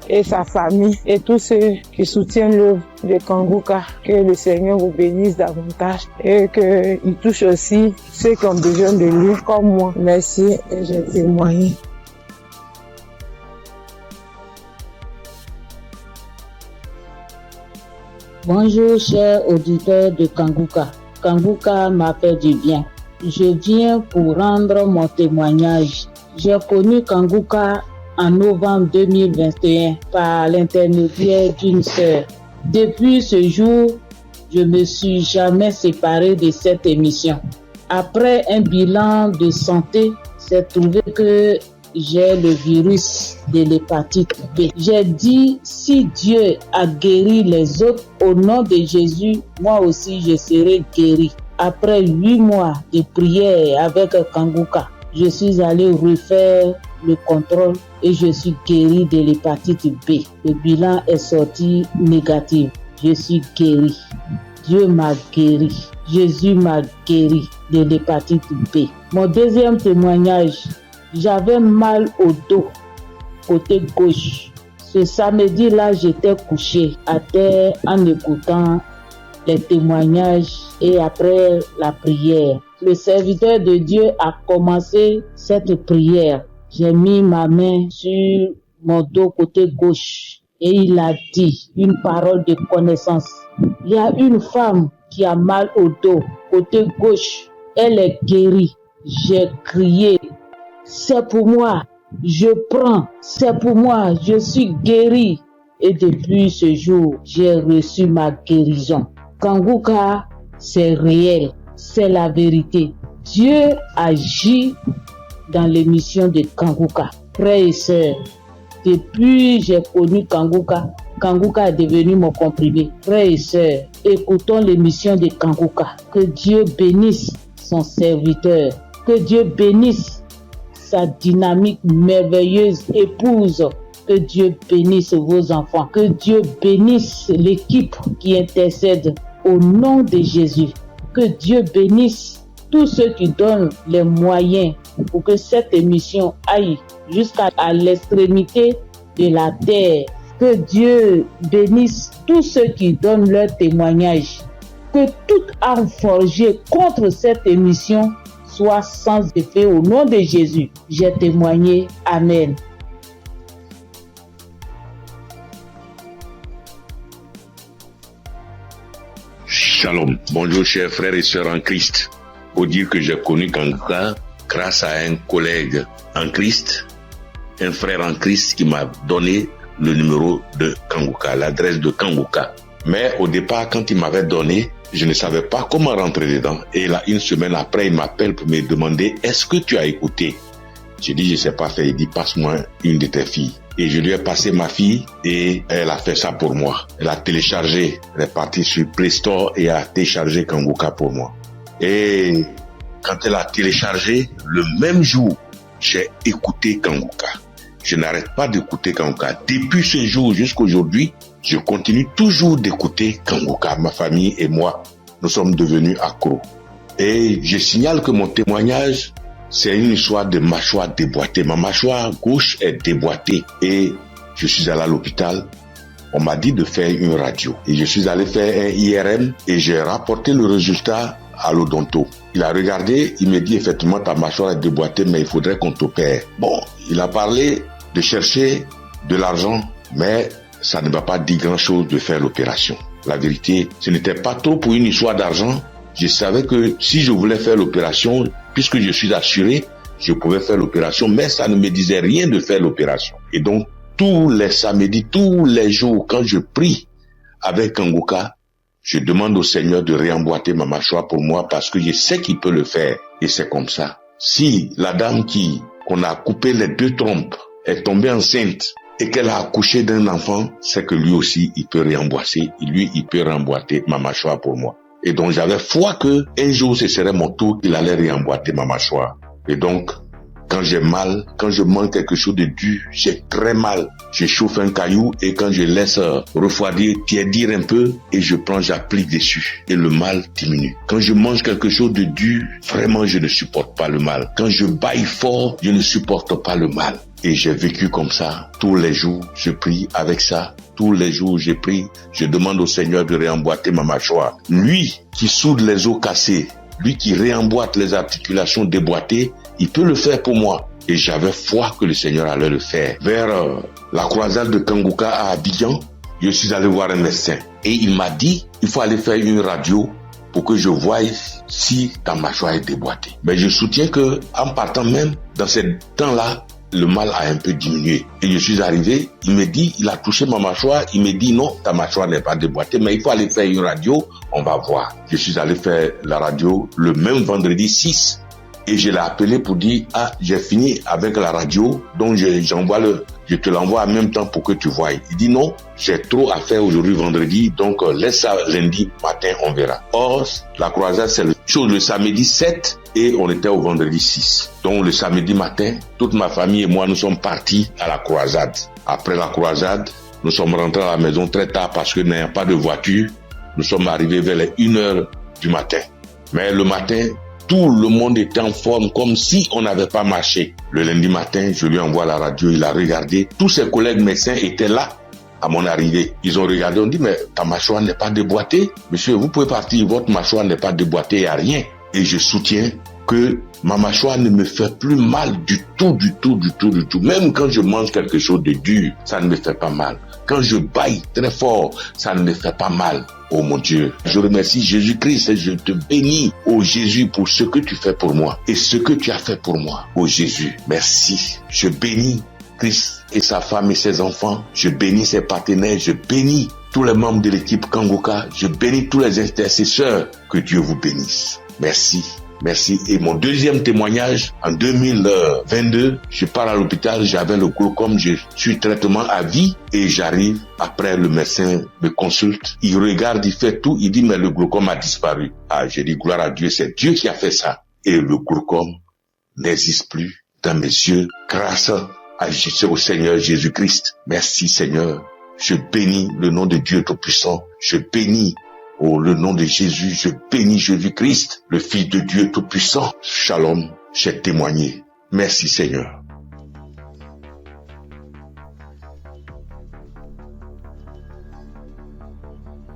et sa famille et tous ceux qui soutiennent l'œuvre de Kangoka. Que le Seigneur vous bénisse davantage et qu'il touche aussi ceux qui ont besoin de lui comme moi. Merci et j'ai témoigné. Bonjour chers auditeurs de Kangoka. Kangoka m'a fait du bien. Je viens pour rendre mon témoignage. J'ai connu Kangoka en novembre 2021 par l'intermédiaire d'une sœur. Depuis ce jour, je me suis jamais séparé de cette émission. Après un bilan de santé, c'est trouvé que j'ai le virus de l'hépatite B. J'ai dit, si Dieu a guéri les autres, au nom de Jésus, moi aussi je serai guéri. Après 8 mois de prière avec Kangoka, je suis allé refaire le contrôle et je suis guéri de l'hépatite B. Le bilan est sorti négatif. Je suis guéri. Dieu m'a guéri. Jésus m'a guéri de l'hépatite B. Mon deuxième témoignage, j'avais mal au dos, côté gauche. Ce samedi-là, j'étais couché à terre en écoutant les témoignages et après la prière. Le serviteur de Dieu a commencé cette prière. J'ai mis ma main sur mon dos côté gauche et il a dit une parole de connaissance. Il y a une femme qui a mal au dos côté gauche. Elle est guérie. J'ai crié. C'est pour moi, je prends, c'est pour moi, je suis guéri. Et depuis ce jour, j'ai reçu ma guérison. Kangoka, c'est réel, c'est la vérité. Dieu agit dans l'émission de Kangoka. Frères et sœurs, depuis j'ai connu Kangoka, Kangoka est devenu mon comprimé. Frères et sœurs, écoutons l'émission de Kangoka. Que Dieu bénisse son serviteur, que Dieu bénisse sa dynamique merveilleuse épouse. Que Dieu bénisse vos enfants. Que Dieu bénisse l'équipe qui intercède au nom de Jésus. Que Dieu bénisse tous ceux qui donnent les moyens pour que cette émission aille jusqu'à l'extrémité de la terre. Que Dieu bénisse tous ceux qui donnent leur témoignage. Que toute arme forgée contre cette émission soit sans effet au nom de Jésus. J'ai témoigné. Amen. Shalom. Bonjour chers frères et sœurs en Christ. Pour dire que j'ai connu Kanguka grâce à un collègue en Christ, un frère en Christ qui m'a donné le numéro de Kanguka, l'adresse de Kanguka. Mais au départ, quand il m'avait donné, je ne savais pas comment rentrer dedans. Et là, une semaine après, il m'appelle pour me demander « Est-ce que tu as écouté ?» J'ai dit « Je ne sais pas faire ». Il dit « Passe-moi une de tes filles ». Et je lui ai passé ma fille et elle a fait ça pour moi. Elle a téléchargé, elle est partie sur Play Store et a téléchargé Kanguka pour moi. Et quand elle a téléchargé, le même jour, j'ai écouté Kanguka. Je n'arrête pas d'écouter Kanguka. Depuis ce jour jusqu'à aujourd'hui, je continue toujours d'écouter Kanguka. Ma famille et moi, nous sommes devenus accros. Et je signale que mon témoignage, c'est une histoire de mâchoire déboîtée. Ma mâchoire gauche est déboîtée et je suis allé à l'hôpital. On m'a dit de faire une radio. Et je suis allé faire un IRM et j'ai rapporté le résultat à l'odonto. Il a regardé, il me dit effectivement ta mâchoire est déboîtée mais il faudrait qu'on t'opère. Bon, il a parlé de chercher de l'argent mais ça ne m'a pas dit grand chose de faire l'opération. La vérité, ce n'était pas trop pour une histoire d'argent. Je savais que si je voulais faire l'opération, puisque je suis assuré, je pouvais faire l'opération, mais ça ne me disait rien de faire l'opération. Et donc, tous les samedis, tous les jours, quand je prie avec Kanguka, je demande au Seigneur de réemboîter ma mâchoire pour moi parce que je sais qu'il peut le faire. Et c'est comme ça. Si la dame qu'on a coupé les 2 trompes est tombée enceinte et qu'elle a accouché d'un enfant, c'est que lui aussi, il peut réemboîter. Lui, il peut réemboîter ma mâchoire pour moi. Et donc, j'avais foi que un jour, ce serait mon tour, il allait réemboîter ma mâchoire. Et donc, quand j'ai mal, quand je mange quelque chose de dur, j'ai très mal. Je chauffe un caillou et quand je laisse refroidir, tiédir un peu et j'applique dessus. Et le mal diminue. Quand je mange quelque chose de dur, vraiment, je ne supporte pas le mal. Quand je baille fort, je ne supporte pas le mal. Et j'ai vécu comme ça. Tous les jours, je prie avec ça. Tous les jours, je prie. Je demande au Seigneur de réemboîter ma mâchoire. Lui qui soude les os cassés, lui qui réemboîte les articulations déboîtées, il peut le faire pour moi. Et j'avais foi que le Seigneur allait le faire. Vers la croisade de Kanguka à Abidjan, je suis allé voir un médecin. Et il m'a dit, il faut aller faire une radio pour que je voie si ta mâchoire est déboîtée. Mais je soutiens que en partant même, dans ce temps-là, le mal a un peu diminué. Et je suis arrivé, il me dit, il a touché ma mâchoire, il me dit non, ta mâchoire n'est pas déboîtée, mais il faut aller faire une radio, on va voir. Je suis allé faire la radio le même vendredi 6 et je l'ai appelé pour dire, j'ai fini avec la radio, donc je te l'envoie en même temps pour que tu voies. Il dit non, j'ai trop à faire aujourd'hui vendredi, donc laisse ça lundi matin, on verra. Or, la croisade, c'est le samedi 7 et on était au vendredi 6. Donc le samedi matin, toute ma famille et moi, nous sommes partis à la croisade. Après la croisade, nous sommes rentrés à la maison très tard parce que n'ayant pas de voiture, nous sommes arrivés vers les 1h du matin. Mais le matin, tout le monde était en forme comme si on n'avait pas marché. Le lundi matin, je lui envoie la radio, il a regardé. Tous ses collègues médecins étaient là à mon arrivée. Ils ont regardé, on dit, mais ta mâchoire n'est pas déboîtée. Monsieur, vous pouvez partir, votre mâchoire n'est pas déboîtée, il n'y a rien. Et je soutiens que ma mâchoire ne me fait plus mal du tout. Même quand je mange quelque chose de dur, ça ne me fait pas mal. Quand je baille très fort, ça ne me fait pas mal. Oh mon Dieu, je remercie Jésus-Christ et je te bénis, oh Jésus, pour ce que tu fais pour moi et ce que tu as fait pour moi. Oh Jésus, merci. Je bénis Christ et sa femme et ses enfants. Je bénis ses partenaires. Je bénis tous les membres de l'équipe Kanguka. Je bénis tous les intercesseurs. Que Dieu vous bénisse. Merci. Merci. Et mon deuxième témoignage, en 2022, je pars à l'hôpital, j'avais le glaucome, je suis traitement à vie et j'arrive, après le médecin me consulte, il regarde, il fait tout, il dit mais le glaucome a disparu. J'ai dit gloire à Dieu, c'est Dieu qui a fait ça. Et le glaucome n'existe plus dans mes yeux grâce au Seigneur Jésus-Christ. Merci Seigneur. Je bénis le nom de Dieu Tout-Puissant. Je bénis Au le nom de Jésus, je bénis Jésus-Christ, le Fils de Dieu Tout-Puissant. Shalom, j'ai témoigné. Merci Seigneur.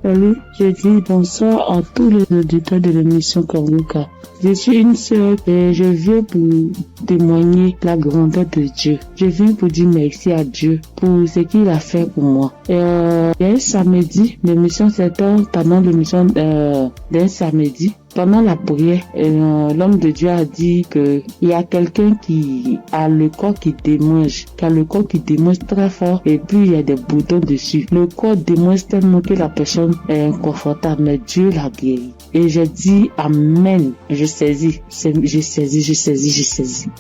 Salut, je dis bonsoir à tous les auditeurs de l'émission Kanguka. Je suis une sœur et je viens pour témoigner la grandeur de Dieu. Je viens pour dire merci à Dieu pour ce qu'il a fait pour moi. Il y a un samedi, l'émission s'étend pendant l'émission d'un samedi. Pendant la prière, l'homme de Dieu a dit que il y a quelqu'un qui a le corps qui démange, très fort et puis il y a des boutons dessus. Le corps démange tellement que la personne est inconfortable, mais Dieu l'a guéri. Et j'ai dit amen. Je saisis.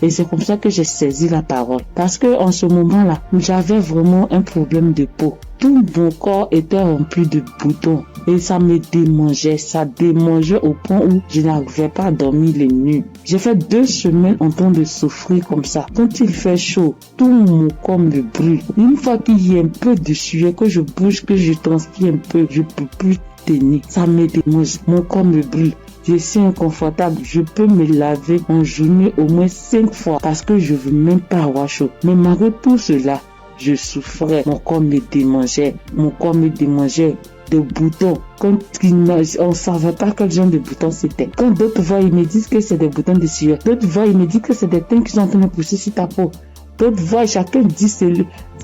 Et c'est comme ça que j'ai saisi la parole. Parce que en ce moment-là, j'avais vraiment un problème de peau. Tout mon corps était rempli de boutons et ça me démangeait. Ça démangeait au point où je n'arrivais pas à dormir les nuits. J'ai fait 2 semaines en train de souffrir comme ça. Quand il fait chaud, tout mon corps me brûle. Une fois qu'il y a un peu de sueur, que je bouge, que je transpire un peu, je peux plus tenir. Ça me démange. Mon corps me brûle. Je suis inconfortable. Je peux me laver en journée au moins 5 fois parce que je veux même pas avoir chaud. Mais malgré tout cela, je souffrais, mon corps me démangeait de boutons. Quand on ne savait pas quel genre de boutons c'était. Quand d'autres voient, ils me disent que c'est des boutons de sueur. D'autres voient, ils me disent que c'est des teintes qui sont en train de pousser sur ta peau. D'autres voient, chacun dit ça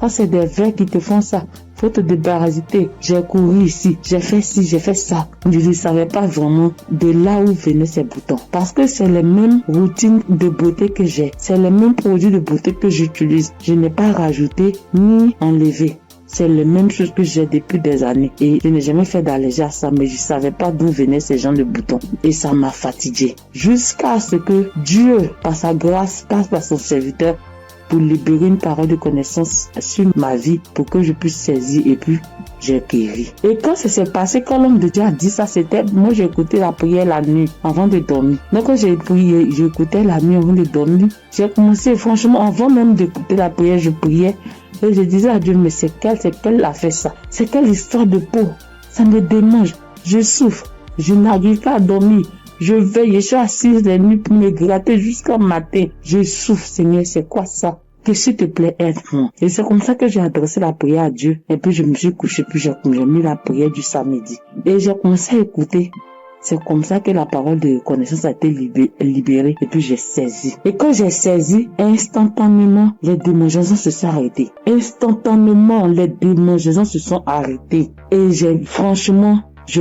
c'est des vers qui te font ça. Faut te débarrasser. J'ai couru ici, j'ai fait ci, j'ai fait ça. Je ne savais pas vraiment de là où venaient ces boutons. Parce que c'est les mêmes routines de beauté que j'ai. C'est les mêmes produits de beauté que j'utilise. Je n'ai pas rajouté ni enlevé. C'est les mêmes choses que j'ai depuis des années. Et je n'ai jamais fait d'allergie à ça, mais je ne savais pas d'où venaient ces gens de boutons. Et ça m'a fatigué. Jusqu'à ce que Dieu, par sa grâce, passe par son serviteur pour libérer une parole de connaissance sur ma vie pour que je puisse saisir et puis j'ai guéri. Et quand ça s'est passé, quand l'homme de Dieu a dit ça, c'était, moi j'ai écouté la prière la nuit avant de dormir. Donc quand j'ai prié, j'écoutais la nuit avant de dormir. J'ai commencé, franchement, avant même d'écouter la prière, je priais. Et je disais à Dieu, mais c'est quelle a fait ça? C'est quelle histoire de peau? Ça me démange. Je souffre. Je n'arrive pas à dormir. Je veille, je suis assise les nuits pour me gratter jusqu'au matin. Je souffre, Seigneur, c'est quoi ça? Que s'il te plaît, aide-moi. Et c'est comme ça que j'ai adressé la prière à Dieu. Et puis je me suis couché, puis j'ai mis la prière du samedi. Et j'ai commencé à écouter. C'est comme ça que la parole de connaissance a été libérée. Et puis j'ai saisi. Et quand j'ai saisi, instantanément, les démangeaisons se sont arrêtées. Et j'ai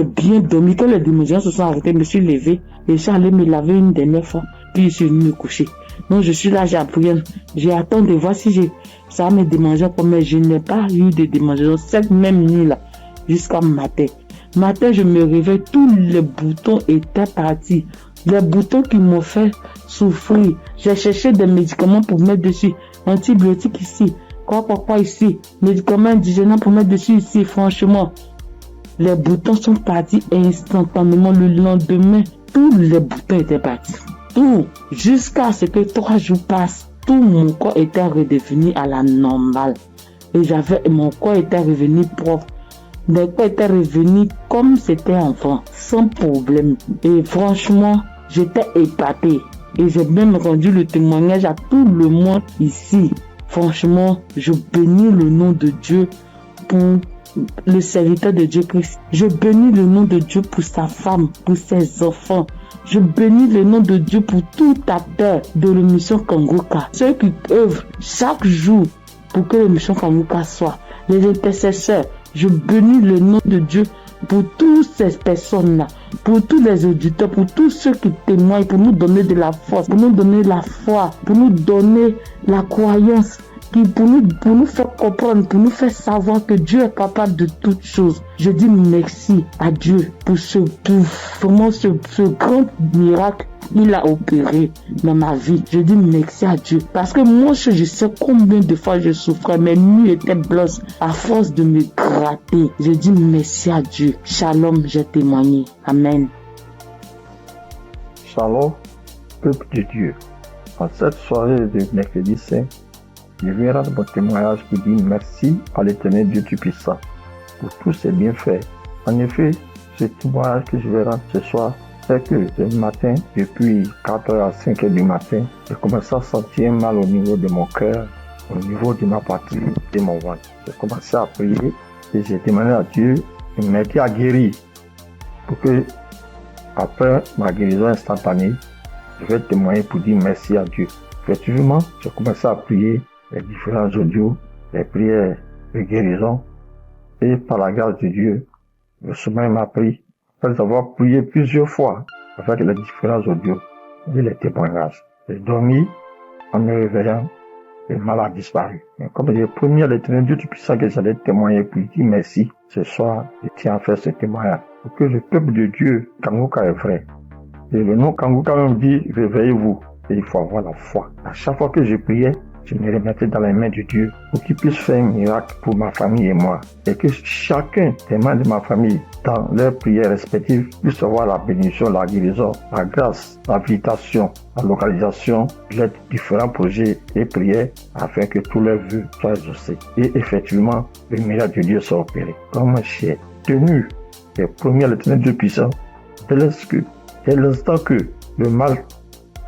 bien dormi. Quand les démangeaisons se sont arrêtées, je me suis levé. Et je suis allé me laver une dernière fois. Puis je suis venu me coucher. Donc je suis là, j'ai appris. J'ai attendu de voir si ça va me démanger. Mais je n'ai pas eu de démangeaison cette même nuit-là. Jusqu'à matin. Matin, je me réveille, tous les boutons étaient partis. Les boutons qui m'ont fait souffrir. J'ai cherché des médicaments pour mettre dessus. Antibiotiques ici. Quoi ici. Médicaments indigènes pour mettre dessus ici. Franchement, les boutons sont partis instantanément. Le lendemain, tous les boutons étaient partis. Tout. Jusqu'à ce que 3 jours passent. Tout mon corps était redevenu à la normale. Et mon corps était revenu propre. Mon corps était revenu comme c'était enfant, sans problème. Et franchement, j'étais épatée. Et j'ai même rendu le témoignage à tout le monde ici. Franchement, je bénis le nom de Dieu pour le serviteur de Dieu Christ. Je bénis le nom de Dieu pour sa femme, pour ses enfants. Je bénis le nom de Dieu pour tout acteur de l'émission Kanguka. Ceux qui œuvrent chaque jour pour que l'émission Kanguka soit. Les intercesseurs. Je bénis le nom de Dieu pour toutes ces personnes-là, pour tous les auditeurs, pour tous ceux qui témoignent, pour nous donner de la force, pour nous donner la foi, pour nous donner la croyance, pour nous faire comprendre, pour nous faire savoir que Dieu est capable de toutes choses. Je dis merci à Dieu pour ce grand miracle qu'il a opéré dans ma vie. Je dis merci à Dieu. Parce que moi, je sais combien de fois je souffrais. Mes nuits étaient blanches à force de me gratter. Je dis merci à Dieu. Shalom, j'ai témoigné. Amen. Shalom, peuple de Dieu. En cette soirée de mercredi saint, je viens rendre mon témoignage qui dit merci à l'Éternel Dieu Tout-Puissant pour tous ses bienfaits. En effet, ce témoignage que je vais rendre ce soir, c'est que ce matin, depuis 4h à 5h du matin, j'ai commencé à sentir mal au niveau de mon cœur, au niveau de ma patrie, de mon ventre. J'ai commencé à prier et j'ai demandé à Dieu de m'aider à guérir pour que, après ma guérison instantanée, je vais témoigner pour dire merci à Dieu. Effectivement, j'ai commencé à prier les différents audios, les prières de guérison, et par la grâce de Dieu, le sommeil m'a pris. Après avoir prié plusieurs fois avec les différents audios et les témoignages, j'ai dormi en me réveillant, le mal a disparu. Mais comme j'ai promis à l'Éternel Dieu Tout-Puissant que j'allais témoigner pour lui dire merci, ce soir, je tiens à faire ce témoignage pour que le peuple de Dieu, Kanguka est vrai. Et le nom Kanguka même dit, réveillez-vous. Et il faut avoir la foi. À chaque fois que je priais, je me remettais dans les mains de Dieu pour qu'il puisse faire un miracle pour ma famille et moi. Et que chacun des membres de ma famille, dans leurs prières respectives, puisse avoir la bénédiction, la guérison, la grâce, l'habilitation, la localisation de différents projets et prières afin que tous leurs vœux soient exaucés. Et effectivement, le miracle de Dieu soit opéré. Comme j'ai tenu et promis à l'Éternel Dieu puissant, dès l'instant que le mal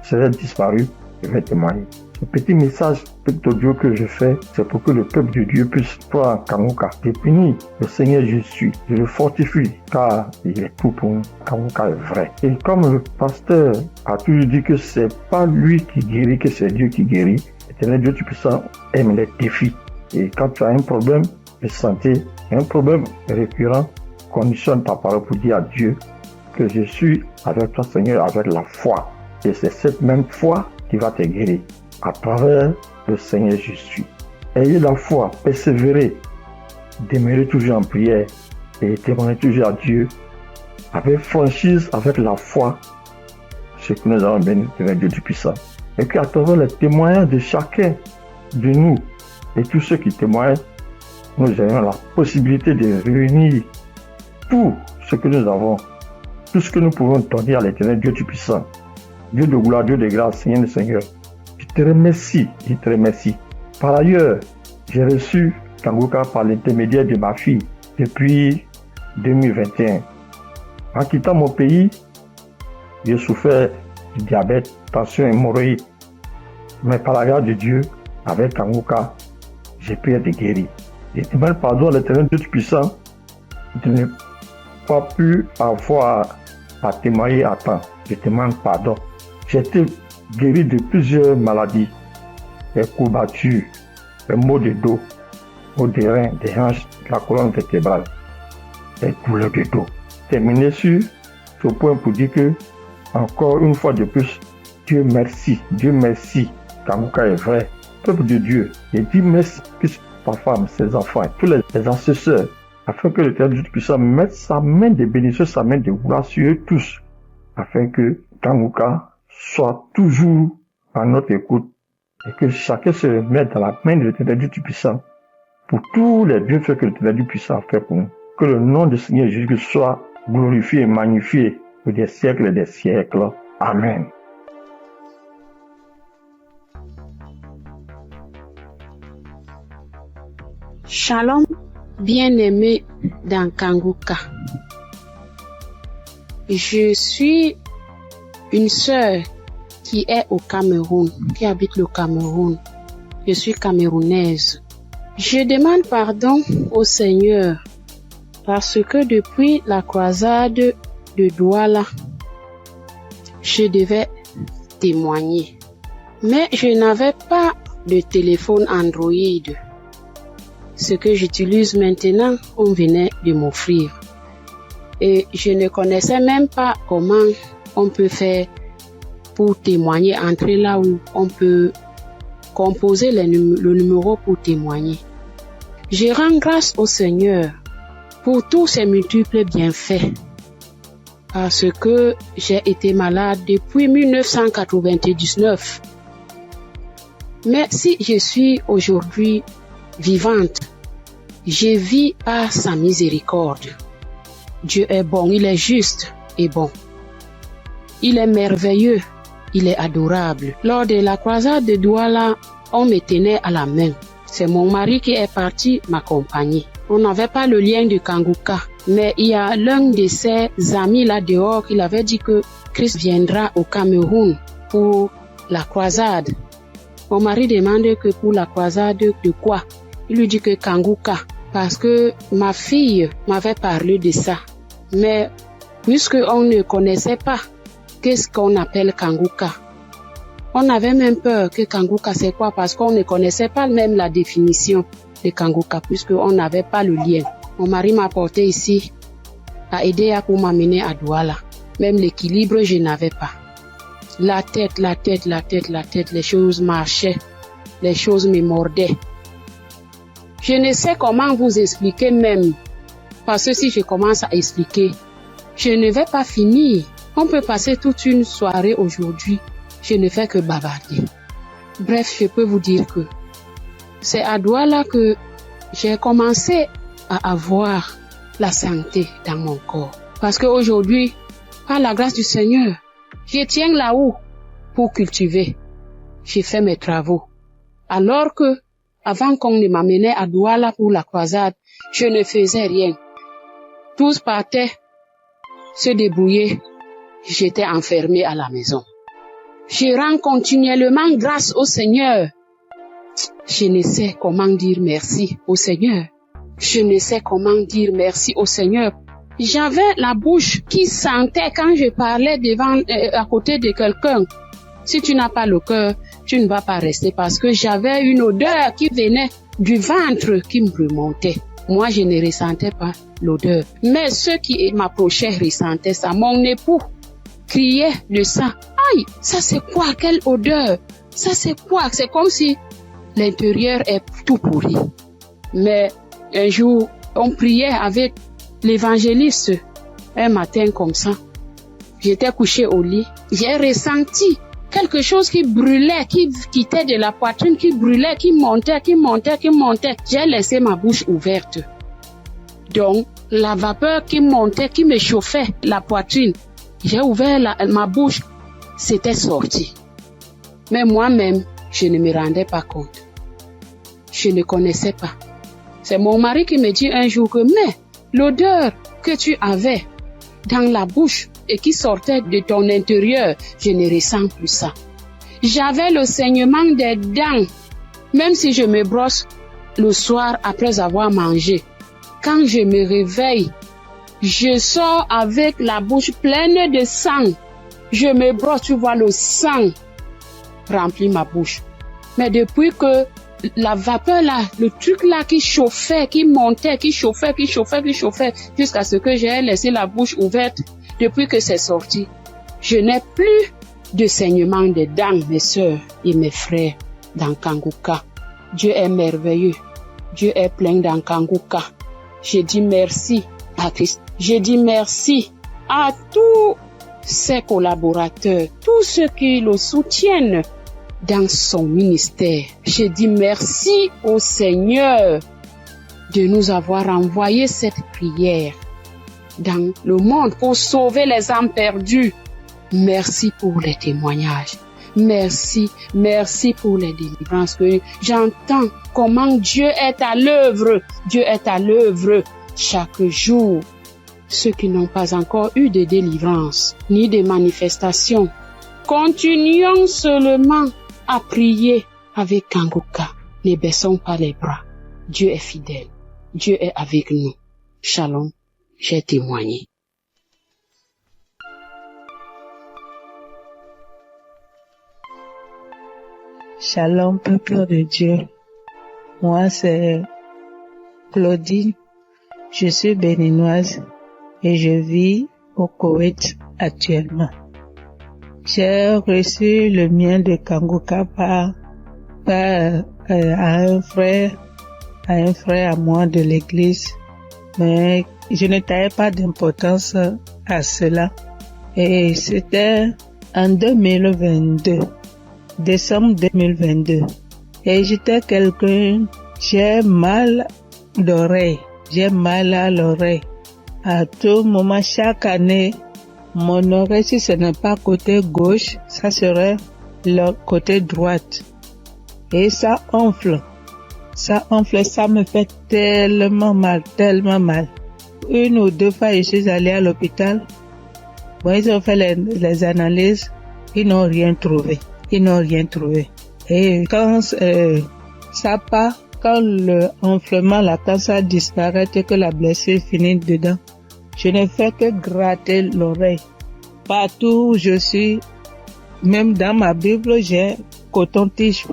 serait disparu, je vais témoigner. Ce petit message, petit audio que je fais, c'est pour que le peuple de Dieu puisse croire en Kanguka. Je bénis le Seigneur Jésus, je le fortifie, car il est tout pour nous. Kanguka est vrai. Et comme le pasteur a toujours dit que c'est pas lui qui guérit, que c'est Dieu qui guérit, l'Éternel Dieu Tout-Puissant aime les défis. Et quand tu as un problème de santé, un problème récurrent, conditionne ta parole pour dire à Dieu que je suis avec toi, Seigneur, avec la foi. Et c'est cette même foi qui va te guérir à travers le Seigneur Jésus. Ayez la foi, persévérez, demeurez toujours en prière et témoignez toujours à Dieu avec franchise, avec la foi, ce que nous avons béni de Dieu Tout-Puissant. Et qu'à travers les témoignages de chacun de nous et tous ceux qui témoignent, nous ayons la possibilité de réunir tout ce que nous avons, tout ce que nous pouvons donner à l'Éternel Dieu Tout-Puissant. Dieu de gloire, Dieu de grâce, Seigneur le Seigneur. Je te remercie. Par ailleurs, j'ai reçu Kanguka par l'intermédiaire de ma fille depuis 2021. En quittant mon pays, j'ai souffert du diabète, tension et hémorroïde. Mais par la grâce de Dieu, avec Kanguka, j'ai pu être guéri. Je demande pardon à l'Éternel Dieu Tout-Puissant de ne pas pu avoir à témoigner à temps. Je demande pardon. J'ai été guéri de plusieurs maladies, des courbatures, des maux de dos, maux des reins, des hanches, de la colonne vertébrale, des douleurs de dos. Terminé sur ce point pour dire que, encore une fois de plus, Dieu merci, Kanguka est vrai. Peuple de Dieu, je dis merci que sa femme, ses enfants, tous les assesseurs, afin que l'Éternel Dieu Tout-Puissant mette sa main de bénédiction, sa main de gloire sur eux tous, afin que Kanguka soit toujours à notre écoute et que chacun se remette dans la main de l'Éternel Dieu Tout-Puissant pour tous les bienfaits que l'Éternel Dieu Tout-Puissant a fait pour nous. Que le nom du Seigneur Jésus soit glorifié et magnifié pour des siècles et des siècles. Amen. Shalom, bien-aimé dans Kanguka. Je suis une sœur qui est au Cameroun, qui habite le Cameroun. Je suis camerounaise. Je demande pardon au Seigneur parce que depuis la croisade de Douala, je devais témoigner. Mais je n'avais pas de téléphone Android. Ce que j'utilise maintenant, on venait de m'offrir. Et je ne connaissais même pas comment on peut faire pour témoigner, entrer là où on peut composer le numéro pour témoigner. Je rends grâce au Seigneur pour tous ses multiples bienfaits. Parce que j'ai été malade depuis 1999. Mais si je suis aujourd'hui vivante, je vis par sa miséricorde. Dieu est bon, il est juste et bon. Il est merveilleux, il est adorable. Lors de la croisade de Douala, on me tenait à la main. C'est mon mari qui est parti m'accompagner. On n'avait pas le lien de Kanguka, Mais il y a l'un de ses amis là dehors qui avait dit que Christ viendra au Cameroun pour la croisade. Mon mari demande que pour la croisade de quoi? Il lui dit que Kanguka, parce que ma fille m'avait parlé de ça. Mais puisqu'on ne connaissait pas qu'est-ce qu'on appelle Kanguka, on avait même peur que Kanguka c'est quoi, parce qu'on ne connaissait pas même la définition de Kanguka, puisqu'on n'avait pas le lien. Mon mari m'a porté ici à aider pour m'amener à Douala. Même l'équilibre, je n'avais pas. La tête, les choses marchaient, les choses me mordaient. Je ne sais comment vous expliquer même, parce que si je commence à expliquer, je ne vais pas finir. On peut passer toute une soirée aujourd'hui, je ne fais que bavarder. Bref, je peux vous dire que c'est à Douala que j'ai commencé à avoir la santé dans mon corps. Parce qu'aujourd'hui, par la grâce du Seigneur, je tiens là-haut pour cultiver. J'ai fait mes travaux. Alors que, avant qu'on ne m'amenait à Douala pour la croisade, je ne faisais rien. Tous partaient se débrouiller. J'étais enfermée à la maison. Je rends continuellement grâce au Seigneur. Je ne sais comment dire merci au Seigneur. Je ne sais comment dire merci au Seigneur. J'avais la bouche qui sentait quand je parlais à côté de quelqu'un. Si tu n'as pas le cœur, tu ne vas pas rester, parce que j'avais une odeur qui venait du ventre qui me remontait. Moi, je ne ressentais pas l'odeur. Mais ceux qui m'approchaient ressentaient ça. Mon époux criait de ça. Aïe, ça c'est quoi? Quelle odeur? Ça c'est quoi? C'est comme si l'intérieur est tout pourri. Mais un jour, on priait avec l'évangéliste. Un matin comme ça, j'étais couchée au lit. J'ai ressenti quelque chose qui brûlait, qui quittait de la poitrine, qui brûlait, qui montait. J'ai laissé ma bouche ouverte. Donc, la vapeur qui montait, qui me chauffait la poitrine, j'ai ouvert ma bouche, c'était sorti. Mais moi-même, je ne me rendais pas compte. Je ne connaissais pas. C'est mon mari qui me dit un jour que, mais l'odeur que tu avais dans la bouche et qui sortait de ton intérieur, je ne ressens plus ça. J'avais le saignement des dents, même si je me brosse le soir après avoir mangé. Quand je me réveille, je sors avec la bouche pleine de sang. Je me brosse, tu vois, le sang remplit ma bouche. Mais depuis que la vapeur là, le truc là qui chauffait, qui montait, qui chauffait, jusqu'à ce que j'ai laissé la bouche ouverte, depuis que c'est sorti, je n'ai plus de saignement des dents, mes sœurs et mes frères dans Kanguka. Dieu est merveilleux. Dieu est plein dans Kanguka. Je dis merci à Christ. Je dis merci à tous ses collaborateurs, tous ceux qui le soutiennent dans son ministère. Je dis merci au Seigneur de nous avoir envoyé cette prière dans le monde pour sauver les âmes perdues. Merci pour les témoignages. Merci pour les délivrances que j'entends comment Dieu est à l'œuvre. Dieu est à l'œuvre chaque jour. Ceux qui n'ont pas encore eu de délivrance ni de manifestation, continuons seulement à prier avec Kanguka. Ne baissons pas les bras. Dieu est fidèle. Dieu est avec nous. Shalom, j'ai témoigné. Shalom, peuple de Dieu. Moi, c'est Claudine. Je suis béninoise et je vis au Koweït actuellement. J'ai reçu le mien de Kanguka par un frère à moi de l'église, mais je ne taillais pas d'importance à cela. Et c'était en 2022, décembre 2022. Et j'étais quelqu'un, j'ai mal d'oreille, j'ai mal à l'oreille. À tout moment, chaque année, mon oreille, si ce n'est pas côté gauche, ça serait le côté droite. Et ça enfle. Ça enfle, ça me fait tellement mal. une ou deux fois, je suis allée à l'hôpital. Bon, ils ont fait les analyses. Ils n'ont rien trouvé. Et quand ça part, quand le enflement, quand ça disparaît et que la blessure finit dedans, je ne fais que gratter l'oreille. Partout où je suis, même dans ma Bible, j'ai coton-tige.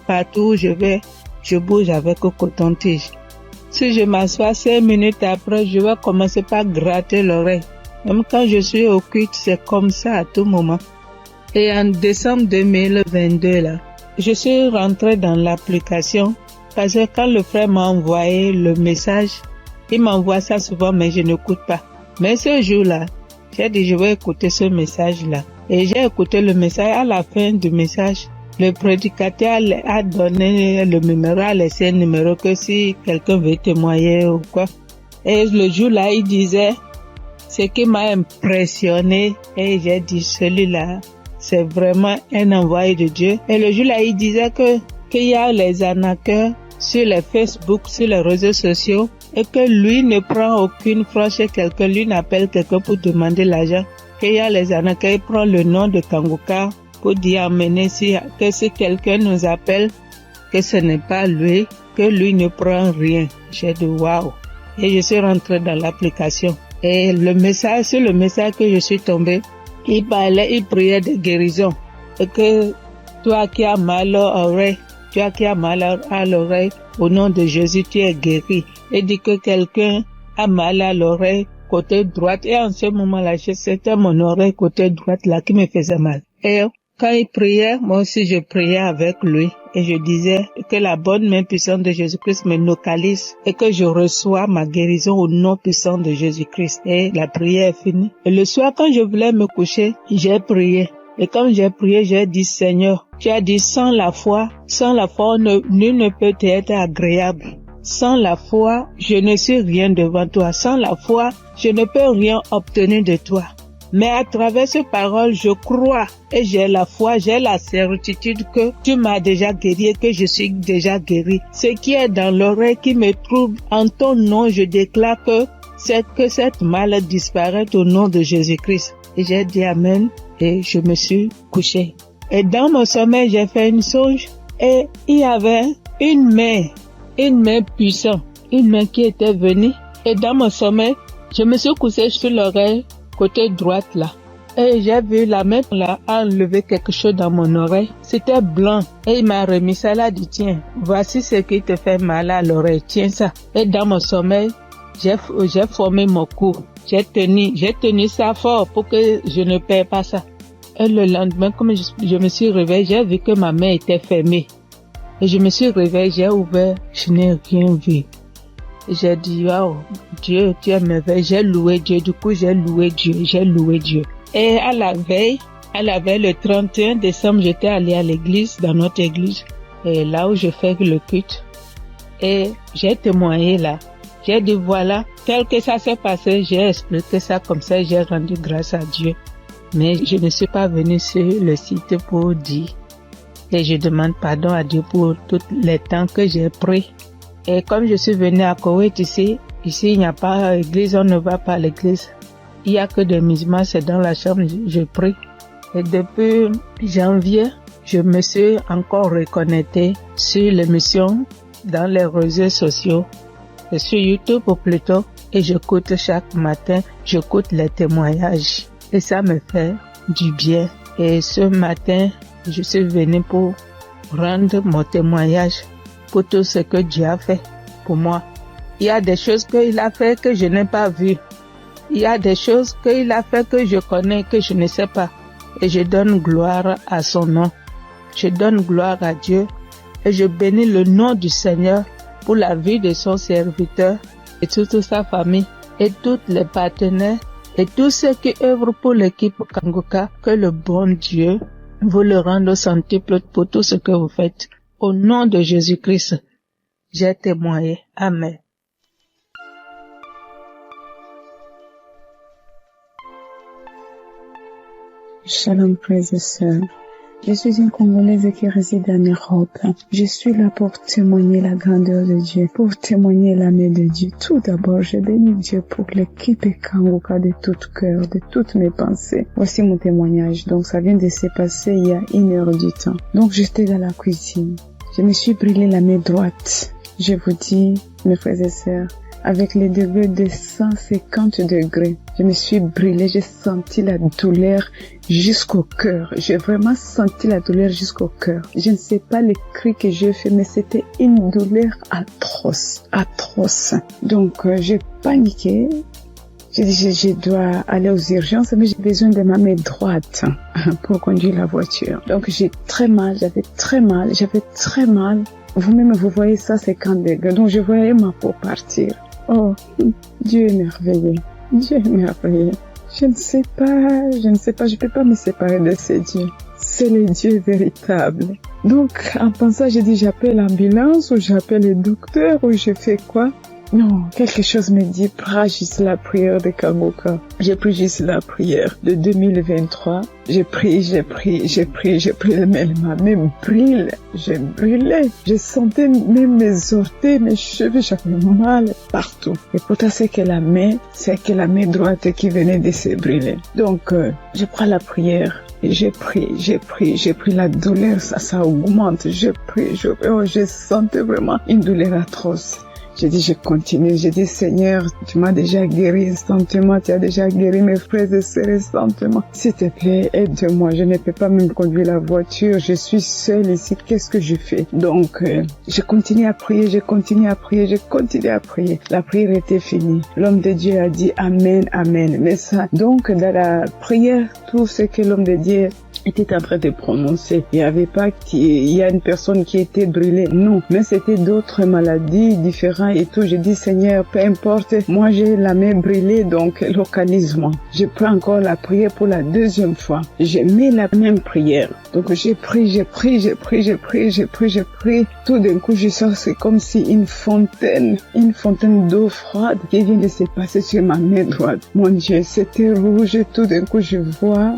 Partout où je vais, je bouge avec le coton-tige. Si je m'assois 5 minutes après, je vais commencer par gratter l'oreille. Même quand je suis au culte, c'est comme ça à tout moment. Et en décembre 2022, là, je suis rentrée dans l'application parce que quand le frère m'a envoyé le message, il m'envoie ça souvent, mais je n'écoute pas. Mais ce jour-là, j'ai dit, je vais écouter ce message-là. Et j'ai écouté le message. À la fin du message, le prédicateur a donné le numéro, a laissé un numéro que si quelqu'un veut témoigner ou quoi. Et le jour-là, il disait, ce qui m'a impressionné, et j'ai dit, celui-là, c'est vraiment un envoyé de Dieu. Et le jour-là, il disait qu'il y a les arnaqueurs sur les Facebook, sur les réseaux sociaux, et que lui ne prend aucune franche chez quelqu'un, lui n'appelle quelqu'un pour demander l'argent. Qu'il y a les arnaqueurs, il prend le nom de Kanguka pour dire amener que si quelqu'un nous appelle, que ce n'est pas lui, que lui ne prend rien. J'ai dit waouh. Et je suis rentrée dans l'application. Et sur le message que je suis tombée, il priait de guérison. Et que toi qui as mal à l'oreille, au nom de Jésus, tu es guéri. Et dit que quelqu'un a mal à l'oreille, côté droite. Et en ce moment-là, c'était mon oreille côté droite là qui me faisait mal. Et quand il priait, moi aussi je priais avec lui. Et je disais que la bonne main puissante de Jésus-Christ me localise et que je reçois ma guérison au nom puissant de Jésus-Christ. Et la prière est finie. Et le soir, quand je voulais me coucher, j'ai prié. Et quand j'ai prié, j'ai dit, Seigneur, tu as dit, sans la foi, nul ne peut être agréable. Sans la foi, je ne suis rien devant toi. Sans la foi, je ne peux rien obtenir de toi. Mais à travers ces paroles, je crois et j'ai la foi, j'ai la certitude que tu m'as déjà guéri et que je suis déjà guéri. Ce qui est dans l'oreille qui me trouble, en ton nom, je déclare que cette maladie disparaît au nom de Jésus-Christ. Et j'ai dit Amen et je me suis couché. Et dans mon sommeil, j'ai fait une songe et il y avait une main puissante, une main qui était venue. Et dans mon sommeil, je me suis couché sur l'oreille côté droite là. Et j'ai vu la main là enlever quelque chose dans mon oreille. C'était blanc. Et il m'a remis ça là, dit tiens, voici ce qui te fait mal à l'oreille, tiens ça. Et dans mon sommeil, j'ai formé mon cou. J'ai tenu ça fort pour que je ne perds pas ça. Et le lendemain, comme je me suis réveillée, j'ai vu que ma main était fermée. Et je me suis réveillée, j'ai ouvert, je n'ai rien vu. J'ai dit, wow, Dieu, tu es merveilleux. J'ai loué Dieu. Du coup, j'ai loué Dieu. Et à la veille, le 31 décembre, j'étais allée à l'église, dans notre église, et là où je fais le culte. Et j'ai témoigné là. J'ai dit, voilà, tel que ça s'est passé, j'ai expliqué ça comme ça, j'ai rendu grâce à Dieu. Mais je ne suis pas venue sur le site pour dire. Et je demande pardon à Dieu pour tous les temps que j'ai pris. Et comme je suis venue à Koweït ici il n'y a pas d'église, on ne va pas à l'église. Il n'y a que des musulmans, c'est dans la chambre, je prie. Et depuis janvier, je me suis encore reconnectée sur l'émission dans les réseaux sociaux, et sur YouTube plutôt, et j'écoute chaque matin, j'écoute les témoignages. Et ça me fait du bien. Et ce matin, je suis venue pour rendre mon témoignage pour tout ce que Dieu a fait pour moi. Il y a des choses qu'il a fait que je n'ai pas vues. Il y a des choses qu'il a fait que je connais, que je ne sais pas. Et je donne gloire à son nom. Je donne gloire à Dieu et je bénis le nom du Seigneur pour la vie de son serviteur et toute sa famille et tous les partenaires et tous ceux qui œuvrent pour l'équipe Kanguka. Que le bon Dieu vous le rende au centuple pour tout ce que vous faites. Au nom de Jésus-Christ, j'ai témoigné. Amen. Shalom, frères et sœurs. Je suis une Congolaise qui réside en Europe. Je suis là pour témoigner la grandeur de Dieu, pour témoigner l'amour de Dieu. Tout d'abord, je bénis Dieu pour l'équipe Kanguka de tout cœur, de toutes mes pensées. Voici mon témoignage. Donc, ça vient de se passer il y a 1 heure du temps. Donc, j'étais dans la cuisine. Je me suis brûlé la main droite. Je vous dis, mes frères et sœurs, avec les degrés de 150 degrés. Je me suis brûlée, j'ai senti la douleur jusqu'au cœur. J'ai vraiment senti la douleur jusqu'au cœur. Je ne sais pas les cris que j'ai fait, mais c'était une douleur atroce, atroce. Donc, j'ai paniqué. J'ai dit, je dois aller aux urgences, mais j'ai besoin de ma main droite pour conduire la voiture. Donc, j'ai très mal, j'avais très mal. Vous-même, vous voyez ça, 50 degrés. Donc, je voyais ma peau partir. Oh, Dieu est merveilleux. Dieu est merveilleux. Je ne sais pas, je peux pas me séparer de ce Dieu. C'est le Dieu véritable. Donc, en pensant, j'ai dit, j'appelle l'ambulance ou j'appelle le docteur ou je fais quoi? Non, quelque chose me dit, prends juste la prière de Kanguka. J'ai pris juste la prière de 2023. J'ai pris, mais ma main brûle. J'ai brûlé. Je sentais même mes orteils, mes cheveux, j'avais mal partout. Et pourtant, c'est que la main droite qui venait de se brûler. Donc, je prends la prière. Et j'ai pris la douleur, ça augmente. Je sentais vraiment une douleur atroce. J'ai dit, je continue. J'ai dit, Seigneur, tu m'as déjà guéri instantanément. Tu as déjà guéri mes frères et sœurs instantanément. S'il te plaît, aide-moi. Je ne peux pas même conduire la voiture. Je suis seule ici. Qu'est-ce que je fais? Donc, je continue à prier. La prière était finie. L'homme de Dieu a dit Amen, Amen. Mais ça, donc, dans la prière, tout ce que l'homme de Dieu était en train de prononcer. Il n'y avait pas il y a une personne qui était brûlée. Non. Mais c'était d'autres maladies différentes et tout. J'ai dit, Seigneur, peu importe. Moi, j'ai la main brûlée, donc localise-moi. Je prends encore la prière pour la deuxième fois. Je mets la même prière. Donc, j'ai pris. Tout d'un coup, je sens, c'est comme si une fontaine d'eau froide qui vient de se passer sur ma main droite. Mon Dieu, c'était rouge. Tout d'un coup, je vois.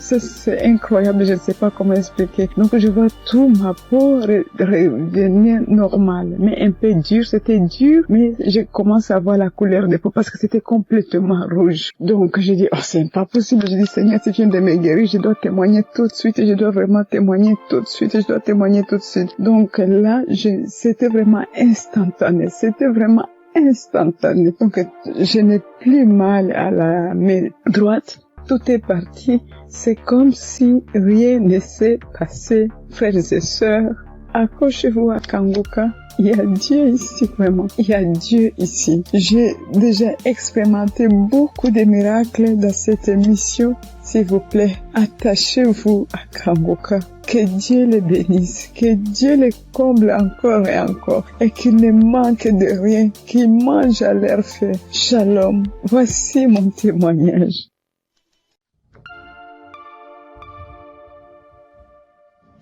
Ça, c'est incroyable, je ne sais pas comment expliquer. Donc, je vois tout ma peau revenir normale, mais un peu dur. C'était dur, mais je commence à voir la couleur de peau parce que c'était complètement rouge. Donc, j'ai dit, oh, c'est pas possible. Je dis, Seigneur, si tu viens de me guérir, je dois témoigner tout de suite. Je dois vraiment témoigner tout de suite. Donc, là, c'était vraiment instantané. Donc, je n'ai plus mal à la main droite. Tout est parti. C'est comme si rien ne s'est passé. Frères et sœurs, accrochez-vous à Kanguka. Il y a Dieu ici, vraiment. Il y a Dieu ici. J'ai déjà expérimenté beaucoup de miracles dans cette émission. S'il vous plaît, attachez-vous à Kanguka. Que Dieu les bénisse, que Dieu les comble encore et encore, et qu'il ne manque de rien, qu'il mange à leur faim. Shalom. Voici mon témoignage.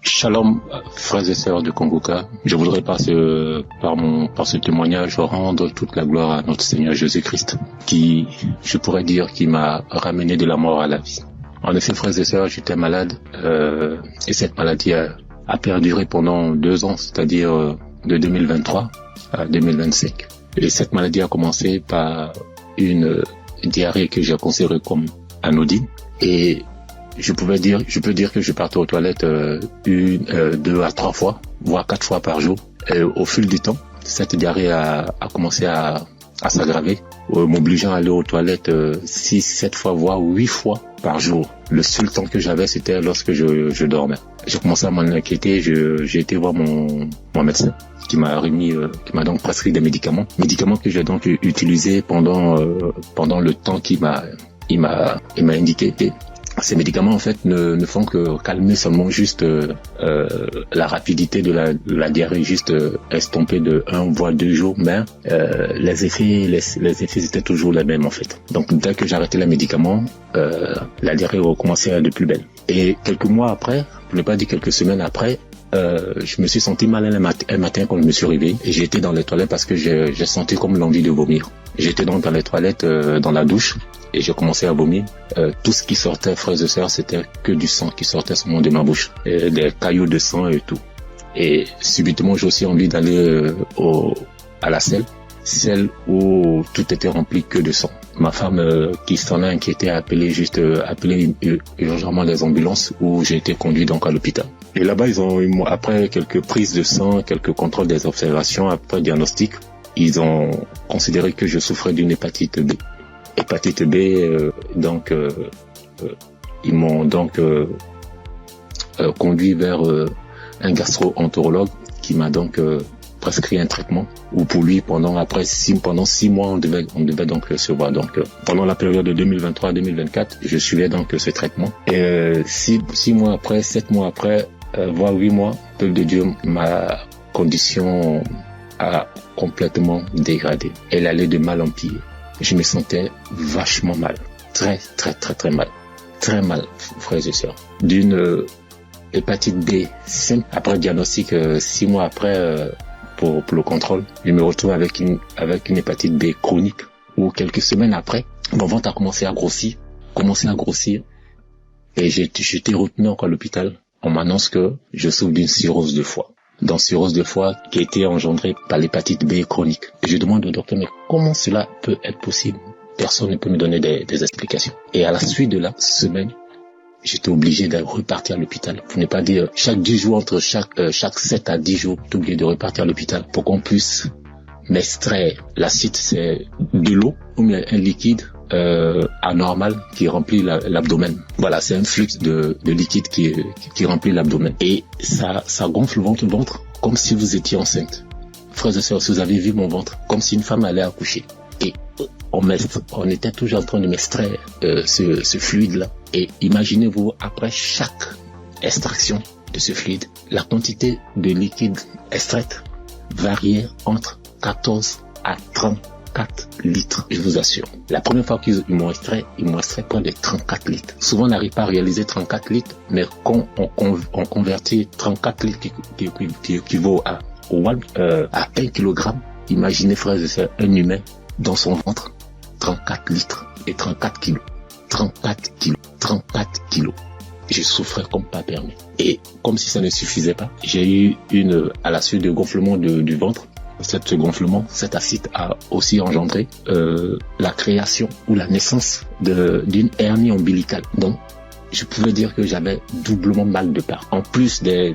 Shalom, frères et sœurs de Kanguka. Je voudrais par ce témoignage rendre toute la gloire à notre Seigneur Jésus-Christ, qui m'a ramené de la mort à la vie. En effet, frères et sœurs, j'étais malade, et cette maladie a perduré pendant 2 ans, c'est-à-dire de 2023 à 2025. Et cette maladie a commencé par une diarrhée que j'ai considérée comme anodine, et je peux dire que je partais aux toilettes 2 à 3 fois, voire 4 fois par jour. Et au fil du temps, cette diarrhée a commencé à s'aggraver, m'obligeant à aller aux toilettes 6, 7 fois, voire 8 fois par jour. Le seul temps que j'avais, c'était lorsque je dormais. J'ai commencé à m'en inquiéter, j'ai été voir mon médecin qui m'a donc prescrit des médicaments que j'ai donc utilisés pendant le temps qu'il m'a indiqué. Ces médicaments en fait ne font que calmer seulement juste la rapidité de la diarrhée, juste estomper de 1 voire 2 jours, mais les effets étaient toujours les mêmes en fait. Donc dès que j'arrêtais les médicaments, la diarrhée recommençait de plus belle. Et quelques mois après, pour ne pas dire quelques semaines après, je me suis senti mal un matin quand je me suis réveillé et j'ai été dans les toilettes parce que j'ai senti comme l'envie de vomir. J'étais donc dans les toilettes, dans la douche. et j'ai commencé à vomir. Tout ce qui sortait, frères et sœurs, c'était que du sang qui sortait seulement de ma bouche, des caillots de sang et tout. Et subitement, j'ai aussi envie d'aller à la selle, celle où tout était rempli que de sang. Ma femme qui s'en a inquiété a appelé urgemment les ambulances, où j'ai été conduit donc à l'hôpital. Et là-bas, après quelques prises de sang, quelques contrôles des observations, après diagnostic, ils ont considéré que je souffrais d'une hépatite B. Hépatite B, ils m'ont donc conduit vers un gastro-entérologue qui m'a donc prescrit un traitement, où pour lui pendant 6 mois on devait donc se voir. Donc pendant la période de 2023-2024, je suivais donc ce traitement. Et 6 mois après, 7 mois après, voire 8 mois, peuple de Dieu, ma condition a complètement dégradé. Elle allait de mal en pire. Je me sentais vachement mal. Très mal. Très mal, frères et sœurs. D'une hépatite B simple, après diagnostic, 6 mois après, pour le contrôle, je me retrouve avec une hépatite B chronique, où quelques semaines après, mon ventre a commencé à grossir, et j'ai été retenu encore à l'hôpital. On m'annonce que je souffre d'une cirrhose de foie. Dans cirrhose de foie qui a été engendrée par l'hépatite B chronique. Et je demande au docteur, mais comment cela peut être possible? Personne ne peut me donner des explications. Et à la suite de la semaine, j'étais obligé de repartir à l'hôpital. Pour ne pas dire, chaque 10 jours, entre chaque 7 à 10 jours, j'étais obligé de repartir à l'hôpital pour qu'on puisse m'extraire. L'acide, c'est de l'eau, ou un liquide anormal qui remplit l'abdomen. Voilà, c'est un flux de liquide qui remplit l'abdomen. Et ça gonfle le ventre comme si vous étiez enceinte. Frères et sœurs, si vous avez vu mon ventre, comme si une femme allait accoucher. Et on était toujours en train de m'extraire ce fluide-là. Et imaginez-vous, après chaque extraction de ce fluide, la quantité de liquide extraite variait entre 14 à 34 litres, je vous assure. La première fois qu'ils m'ont extrait près de 34 litres. Souvent, on n'arrive pas à réaliser 34 litres, mais quand on convertit 34 litres qui équivaut à 1 kilogramme, imaginez, frères et sœurs, un humain dans son ventre, 34 litres et 34 kilos. 34 kilos. Je souffrais comme pas permis. Et comme si ça ne suffisait pas, j'ai eu à la suite de gonflement du ventre, ce gonflement, cet acide a aussi engendré la création ou la naissance d'une hernie ombilicale. Donc, je pouvais dire que j'avais doublement mal de part. En plus des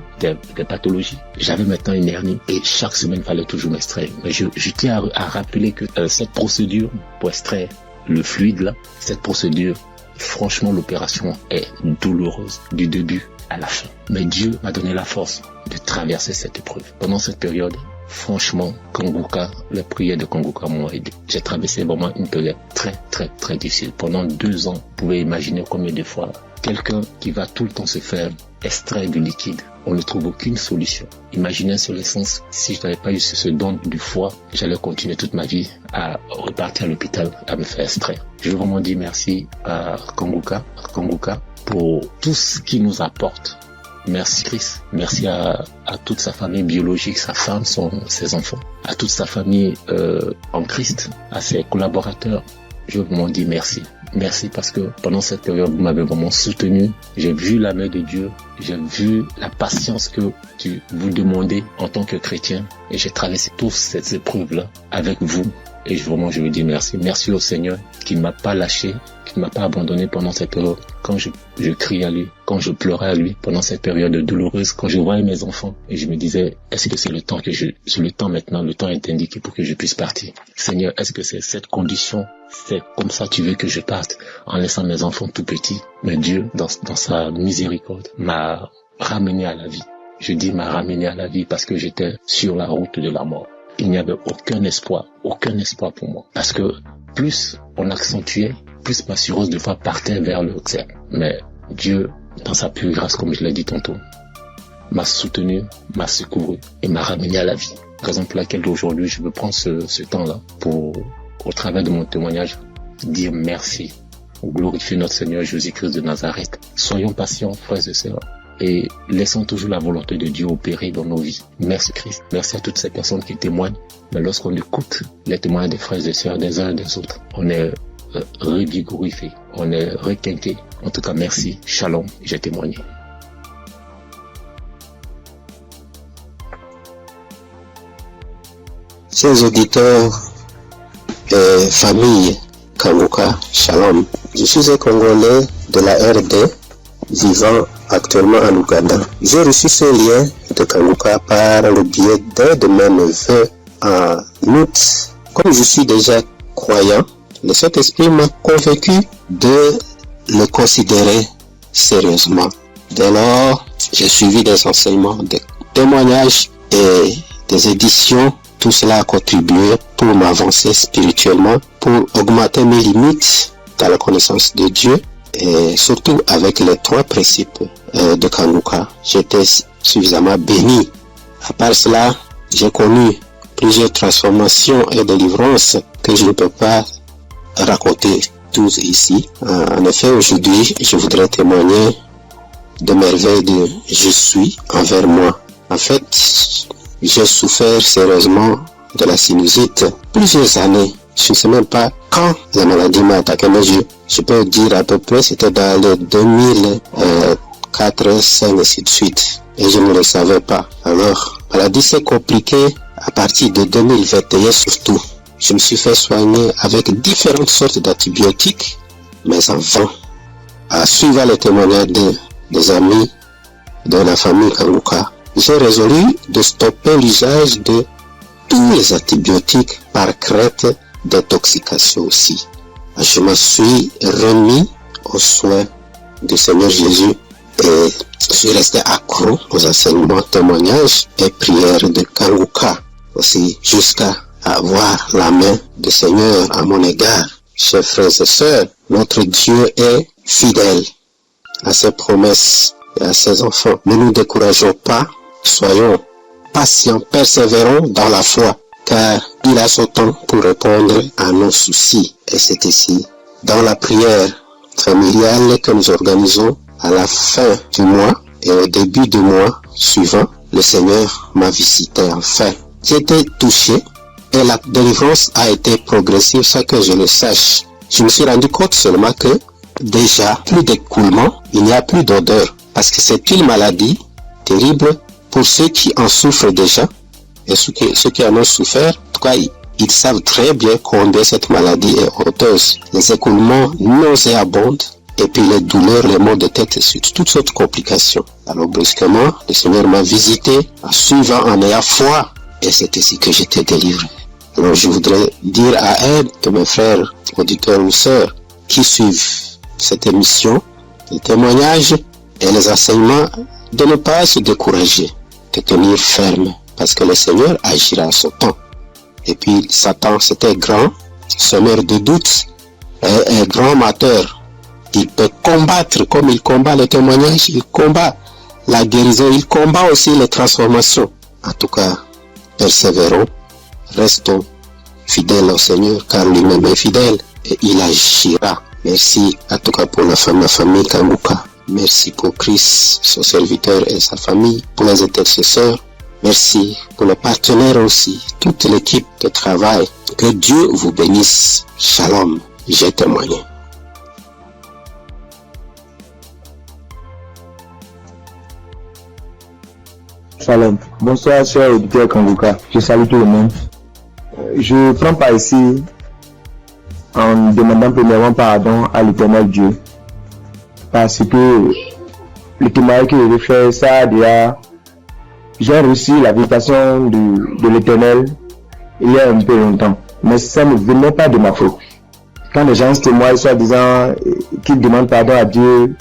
pathologies, j'avais maintenant une hernie et chaque semaine, il fallait toujours m'extraire. Mais je tiens à rappeler que cette procédure pour extraire le fluide là, cette procédure, franchement, l'opération est douloureuse du début à la fin. Mais Dieu m'a donné la force de traverser cette épreuve. Pendant cette période, franchement, les prières de Kanguka m'ont aidé. J'ai traversé vraiment une période très difficile. Pendant 2 ans, vous pouvez imaginer combien de fois quelqu'un qui va tout le temps se faire extraire du liquide, on ne trouve aucune solution. Imaginez sur l'essence, si je n'avais pas eu ce don du foie, j'allais continuer toute ma vie à repartir à l'hôpital, à me faire extraire. Je veux vraiment dire merci à Kanguka pour tout ce qu'il nous apporte. Merci Christ, merci à toute sa famille biologique, sa femme, ses enfants, à toute sa famille en Christ, à ses collaborateurs. Je veux vraiment dire merci. Merci parce que pendant cette période, vous m'avez vraiment soutenu. J'ai vu la main de Dieu. J'ai vu la patience que vous demandez en tant que chrétien. Et j'ai traversé toutes ces épreuves-là avec vous. Et vraiment, je veux dire merci. Merci au Seigneur qui ne m'a pas lâché, qui ne m'a pas abandonné pendant cette période. Quand je criais à lui, quand je pleurais à lui, pendant cette période douloureuse, quand je voyais mes enfants, et je me disais, est-ce que c'est le temps maintenant, le temps est indiqué pour que je puisse partir. Seigneur, est-ce que c'est cette condition, c'est comme ça tu veux que je parte, en laissant mes enfants tout petits? Mais Dieu, dans sa miséricorde, m'a ramené à la vie. Je dis m'a ramené à la vie parce que j'étais sur la route de la mort. Il n'y avait aucun espoir pour moi. Parce que plus on accentuait, plus ma cirrhose de foie partait vers le cercle. Mais Dieu, dans sa pure grâce, comme je l'ai dit tantôt, m'a soutenu, m'a secouru et m'a ramené à la vie. Raison pour laquelle aujourd'hui, je veux prendre ce temps-là pour, au travers de mon témoignage, dire merci, glorifier notre Seigneur Jésus-Christ de Nazareth. Soyons patients, frères et sœurs, et laissons toujours la volonté de Dieu opérer dans nos vies. Merci Christ. Merci à toutes ces personnes qui témoignent. Mais lorsqu'on écoute les témoignages des frères et sœurs des uns et des autres, on est revigorifié, on est requinqué. En tout cas, merci. Shalom, j'ai témoigné. Chers auditeurs et famille Kanguka, Shalom. Je suis un Congolais de la RD vivant actuellement en Ouganda. J'ai reçu ce lien de Kanguka par le biais d'un de mes neveux en août. Comme je suis déjà croyant, le Saint-Esprit m'a convaincu de le considérer sérieusement. Dès lors, j'ai suivi des enseignements, des témoignages et des éditions. Tout cela a contribué pour m'avancer spirituellement, pour augmenter mes limites dans la connaissance de Dieu et surtout avec les 3 principes de Kanguka. J'étais suffisamment béni. À part cela, j'ai connu plusieurs transformations et délivrances que je ne peux pas raconter tous ici. En effet, aujourd'hui, je voudrais témoigner de merveilles de je suis envers moi. En fait, j'ai souffert sérieusement de la sinusite plusieurs années. Je ne sais même pas quand la maladie m'a attaqué, mais je peux dire à peu près c'était dans les 2004, 2005 et ainsi de suite. Et je ne le savais pas. Alors, la maladie s'est compliquée à partir de 2021 surtout. Je me suis fait soigner avec différentes sortes d'antibiotiques, mais en vain. À suivre les témoignages des amis de la famille Kanguka, j'ai résolu de stopper l'usage de tous les antibiotiques par crainte d'intoxication aussi. Je me suis remis aux soins du Seigneur Jésus et je suis resté accro aux enseignements, témoignages et prières de Kanguka aussi jusqu'à avoir la main du Seigneur à mon égard. Chers frères et sœurs, notre Dieu est fidèle à ses promesses et à ses enfants. Ne nous décourageons pas. Soyons patients, persévérants dans la foi, car il a son temps pour répondre à nos soucis. Et c'est ici, dans la prière familiale que nous organisons à la fin du mois et au début du mois suivant, le Seigneur m'a visité enfin. J'ai été touché et la délivrance a été progressive sans que je le sache. Je me suis rendu compte seulement que déjà, plus d'écoulement, il n'y a plus d'odeur, parce que c'est une maladie terrible. Pour ceux qui en souffrent déjà, et ceux qui en ont souffert, en tout cas, ils savent très bien combien cette maladie est honteuse. Les écoulements nauséabonds, et puis les douleurs, les maux de tête, et toutes sortes de complications. Alors brusquement, le Seigneur m'a visité, en suivant, en ayant foi, et c'est ici que j'étais délivré. Alors je voudrais dire à un de mes frères, auditeurs ou sœurs, qui suivent cette émission, les témoignages et les enseignements, de ne pas se décourager, de tenir ferme, parce que le Seigneur agira à son temps. Et puis Satan, c'était grand, semeur de doutes, un grand amateur. Il peut combattre comme il combat le témoignage, il combat la guérison, il combat aussi les transformations. En tout cas, persévérons, restons fidèles au Seigneur, car lui-même est fidèle et il agira. Merci en tout cas pour la famille Kanguka. Merci pour Christ, son serviteur et sa famille, pour les intercesseurs. Merci pour les partenaires aussi, toute l'équipe de travail. Que Dieu vous bénisse. Shalom, j'ai témoigné. Shalom. Bonsoir, cher auditeur Kanguka. Je salue tout le monde. Je prends part ici en demandant premièrement pardon à l'Éternel Dieu. Parce que le témoignage que je vais faire, ça déjà, j'ai reçu la visitation de l'Éternel il y a un peu longtemps. Mais ça ne venait pas de ma faute. Quand les gens se témoignent, soit disant qu'ils demandent pardon à Dieu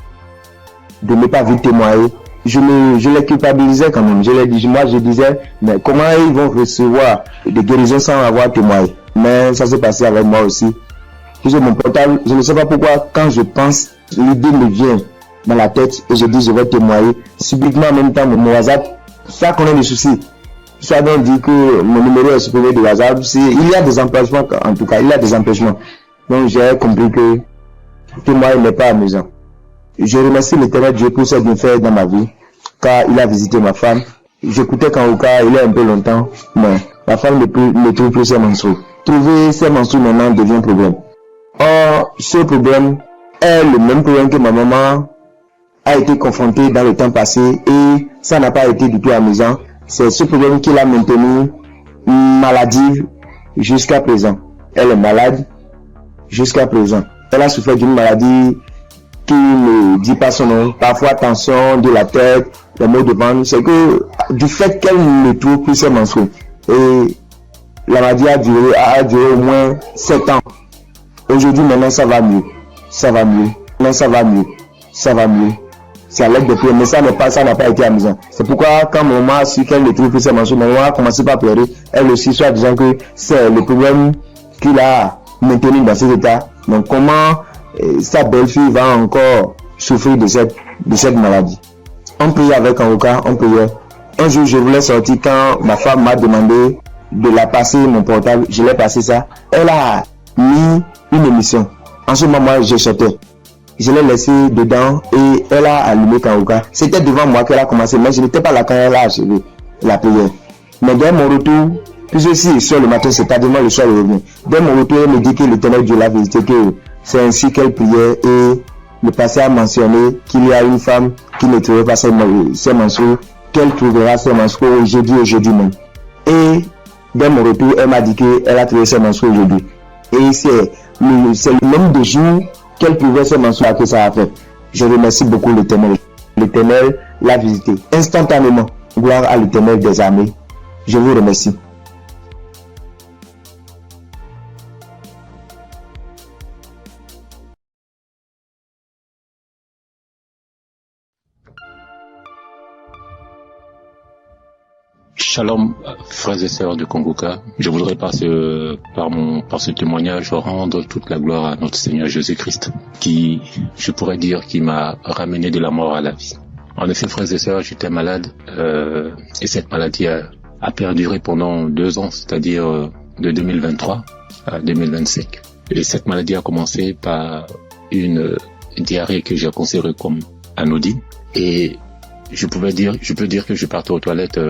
de ne pas vite témoigner, je les culpabilisais quand même. Je disais, mais comment ils vont recevoir des guérisons sans avoir témoigné? Mais ça s'est passé avec moi aussi. J'ai mon portable, je ne sais pas pourquoi, quand je pense, l'idée me vient dans la tête et je dis je vais témoigner. Subitement en même temps, mon WhatsApp, ça connaît des soucis. Ça donc dit que mon numéro est supprimé de WhatsApp. Il y a des empêchements, en tout cas, il y a des empêchements. Donc j'ai compris que témoigner n'est pas amusant. Je remercie l'Éternel Dieu pour ce qu'il fait dans ma vie, car il a visité ma femme. J'écoutais Kanguka il y a un peu longtemps, mais ma femme ne trouve plus ses menstrues. Trouver ses menstrues maintenant devient un problème. Or, ce problème est le même problème que ma maman a été confrontée dans le temps passé et ça n'a pas été du tout amusant. C'est ce problème qui l'a maintenue maladive jusqu'à présent. Elle est malade jusqu'à présent. Elle a souffert d'une maladie qui ne dit pas son nom. Parfois tension de la tête, les maux de ventre. C'est que du fait qu'elle ne trouve plus ses menstrues. Et la maladie a duré au moins 7 ans. Aujourd'hui, maintenant, ça va mieux. Ça va mieux. Maintenant, ça va mieux. Ça va mieux. C'est à l'aide de prière, mais ça n'a pas été amusant. C'est pourquoi, quand mon maman a su qu'elle ne trouve plus ses menstrues, mon maman a commencé par pleurer. Elle aussi, soit disant que c'est le problème qu'il a maintenu dans cet état. Donc, comment sa belle-fille va encore souffrir de cette maladie. On priait avec Kanguka, on priait. Un jour, je voulais sortir quand ma femme m'a demandé de la passer mon portable. Je l'ai passé ça. Elle a mis une émission. En ce moment, je sortais. Je l'ai laissé dedans et elle a allumé Kanguka. C'était devant moi qu'elle a commencé, mais je n'étais pas là quand elle a achevé la prière. Mais dès mon retour, puisque si sur le matin, c'est tardivement le soir, je reviens. Dès mon retour, elle me dit que l'Éternel Dieu l'a visité, que c'est ainsi qu'elle priait et le passé a mentionné qu'il y a une femme qui ne trouvait pas ses menstrues, qu'elle trouvera ses menstrues aujourd'hui même. Et dès mon retour, elle m'a dit qu'elle a trouvé ses menstrues aujourd'hui. Et c'est le nombre de jours qu'elle trouvait ses menstrues que ça a fait. Je remercie beaucoup l'Éternel. L'Éternel l'a visité instantanément. Gloire à l'Éternel des armées. Je vous remercie. Shalom, frères et sœurs de Kanguka. Je voudrais par ce témoignage rendre toute la gloire à notre Seigneur Jésus-Christ, qui, je pourrais dire, qui m'a ramené de la mort à la vie. En effet, frères et sœurs, j'étais malade, et cette maladie a perduré pendant 2 ans, c'est-à-dire de 2023 à 2025. Et cette maladie a commencé par une diarrhée que j'ai considérée comme anodine, et je peux dire que je partais aux toilettes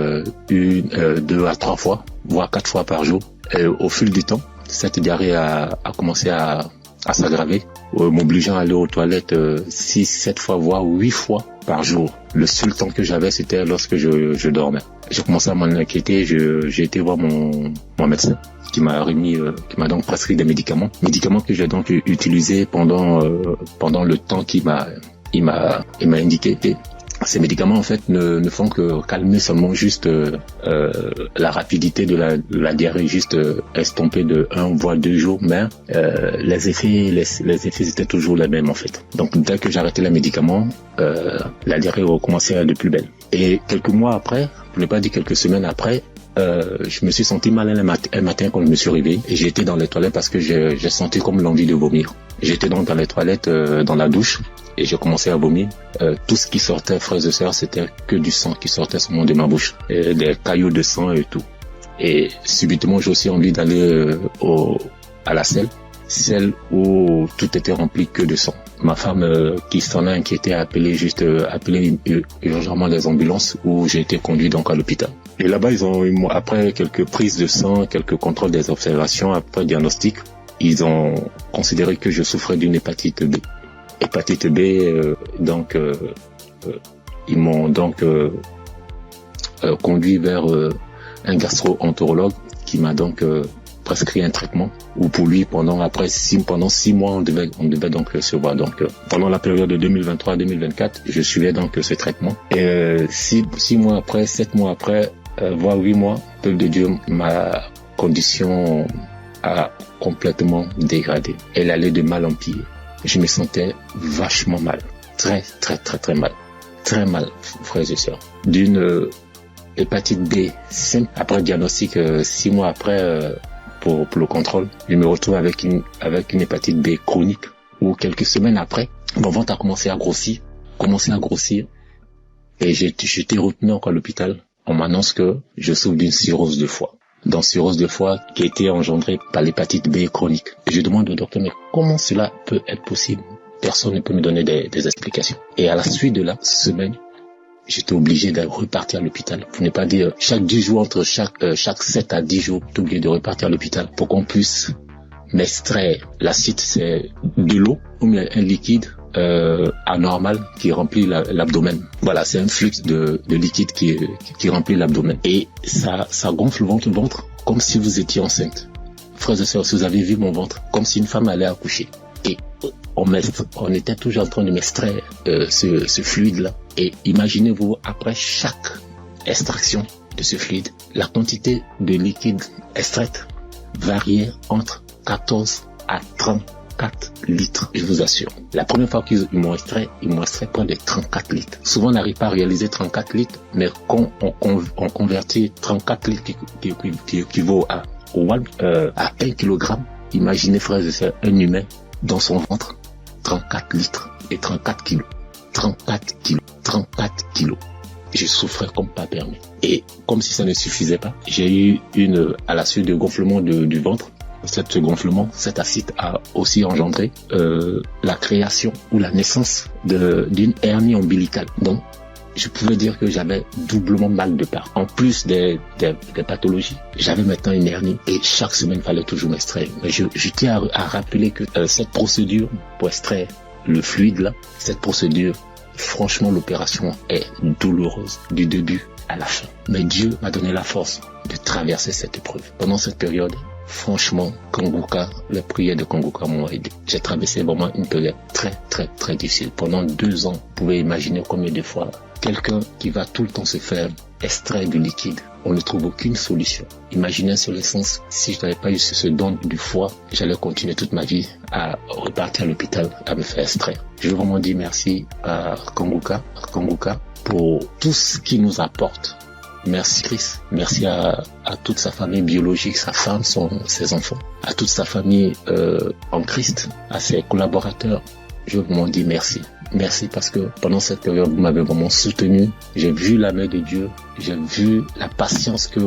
2 à 3 fois, voire 4 fois par jour. Et au fil du temps, cette diarrhée a commencé à s'aggraver, m'obligeant à aller aux toilettes 6, 7 fois, voire 8 fois par jour. Le seul temps que j'avais, c'était lorsque je dormais. J'ai commencé à m'en inquiéter, j'ai été voir mon médecin qui m'a donc prescrit des médicaments que j'ai donc utilisés pendant le temps qu'il m'a indiqué. Ces médicaments en fait ne font que calmer seulement juste la rapidité de la diarrhée, juste estomper de 1 voire 2 jours, mais les effets étaient toujours les mêmes en fait. Donc dès que j'arrêtais les médicaments, la diarrhée recommençait de plus belle. Et quelques mois après, pour ne pas dire quelques semaines après, je me suis senti mal un matin quand je me suis réveillé et j'ai été dans les toilettes parce que j'ai senti comme l'envie de vomir. J'étais donc dans les toilettes, dans la douche, et j'ai commencé à vomir. Tout ce qui sortait, frères et sœurs, c'était que du sang qui sortait seulement de ma bouche, et des caillots de sang et tout. Et subitement, j'ai aussi envie d'aller à la selle, celle où tout était rempli que de sang. Ma femme, qui s'en a inquiété, a appelé urgemment les ambulances, où j'ai été conduit donc à l'hôpital. Et là-bas, après quelques prises de sang, quelques contrôles des observations, après diagnostic, ils ont considéré que je souffrais d'une hépatite B. Hépatite B, ils m'ont donc conduit vers un gastro-entérologue qui m'a donc prescrit un traitement où pour lui pendant 6 mois on devait donc se voir. Donc pendant la période de 2023-2024 je suivais donc ce traitement et 6 mois après, 7 mois après, voire 8 mois, peuple de Dieu, ma condition a complètement dégradé. Elle allait de mal en pire. Je me sentais vachement mal, très mal, très mal, frères et sœurs. D'une hépatite B simple, après diagnostic, 6 mois après, pour le contrôle, je me retrouve avec une hépatite B chronique, où quelques semaines après, mon ventre a commencé à grossir, et j'ai été retenu encore à l'hôpital. On m'annonce que je souffre d'une cirrhose de foie. Dans cirrhose de foie qui a été engendrée par l'hépatite B chronique. Et je demande au docteur, mais comment cela peut être possible? Personne ne peut me donner des explications. Et à la suite de la semaine, j'étais obligé de repartir à l'hôpital. Pour ne pas dire chaque 10 jours, entre chaque 7 à 10 jours, j'étais obligé de repartir à l'hôpital pour qu'on puisse m'extraire. L'acide, c'est de l'eau ou bien un liquide anormal qui remplit l'abdomen. Voilà, c'est un flux de liquide qui remplit l'abdomen. Et ça gonfle le ventre comme si vous étiez enceinte. Frères et sœurs, si vous avez vu mon ventre, comme si une femme allait accoucher. Et on était toujours en train de m'extraire ce fluide-là. Et imaginez-vous, après chaque extraction de ce fluide, la quantité de liquide extraite variait entre 14 à 34 litres, je vous assure. La première fois qu'ils m'ont extrait près de 34 litres. Souvent, on n'arrive pas à réaliser 34 litres, mais quand on convertit 34 litres qui équivaut à 1 kilogramme, imaginez, frères et sœurs, un humain dans son ventre, 34 litres et 34 kilos. 34 kilos. Je souffrais comme pas permis. Et comme si ça ne suffisait pas, j'ai eu à la suite de gonflement du ventre, cet gonflement, cet acide a aussi engendré la création ou la naissance d'une hernie ombilicale. Donc, je pouvais dire que j'avais doublement mal de part. En plus des pathologies, j'avais maintenant une hernie et chaque semaine, il fallait toujours m'extraire. Mais je tiens à rappeler que cette procédure pour extraire le fluide là, cette procédure, franchement, l'opération est douloureuse du début à la fin. Mais Dieu m'a donné la force de traverser cette épreuve. Pendant cette période, franchement, Kanguka, les prières de Kanguka m'ont aidé. J'ai traversé vraiment une période très, très, très difficile. Pendant 2 ans, vous pouvez imaginer combien de fois quelqu'un qui va tout le temps se faire extraire du liquide, on ne trouve aucune solution. Imaginez sur l'essence, si je n'avais pas eu ce don du foie, j'allais continuer toute ma vie à repartir à l'hôpital à me faire extraire. Je veux vraiment dire merci à Kanguka pour tout ce qu'il nous apporte. Merci Christ, merci à toute sa famille biologique, sa femme, ses enfants, à toute sa famille en Christ, à ses collaborateurs. Je veux vraiment dire merci. Merci parce que pendant cette période, vous m'avez vraiment soutenu. J'ai vu la main de Dieu. J'ai vu la patience que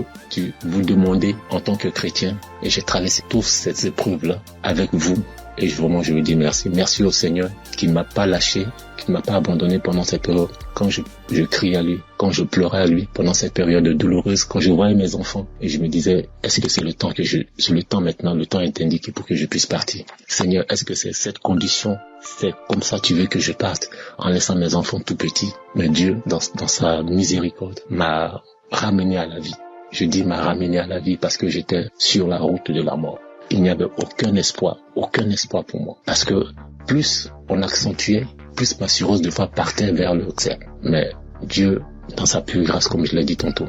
vous demandez en tant que chrétien. Et j'ai traversé toutes ces épreuves-là avec vous. Et vraiment, je veux dire merci. Merci au Seigneur qui ne m'a pas lâché, qui ne m'a pas abandonné pendant cette période. Quand je criais à lui, quand je pleurais à lui, pendant cette période douloureuse, quand je voyais mes enfants, et je me disais, est-ce que c'est le temps c'est le temps maintenant, le temps est indiqué pour que je puisse partir. Seigneur, est-ce que c'est cette condition, c'est comme ça tu veux que je parte, en laissant mes enfants tout petits? Mais Dieu, dans sa miséricorde, m'a ramené à la vie. Je dis m'a ramené à la vie parce que j'étais sur la route de la mort. Il n'y avait aucun espoir pour moi. Parce que plus on accentuait, plus ma cirrhose de foie partait vers le cercle. Mais Dieu, dans sa pure grâce, comme je l'ai dit tantôt,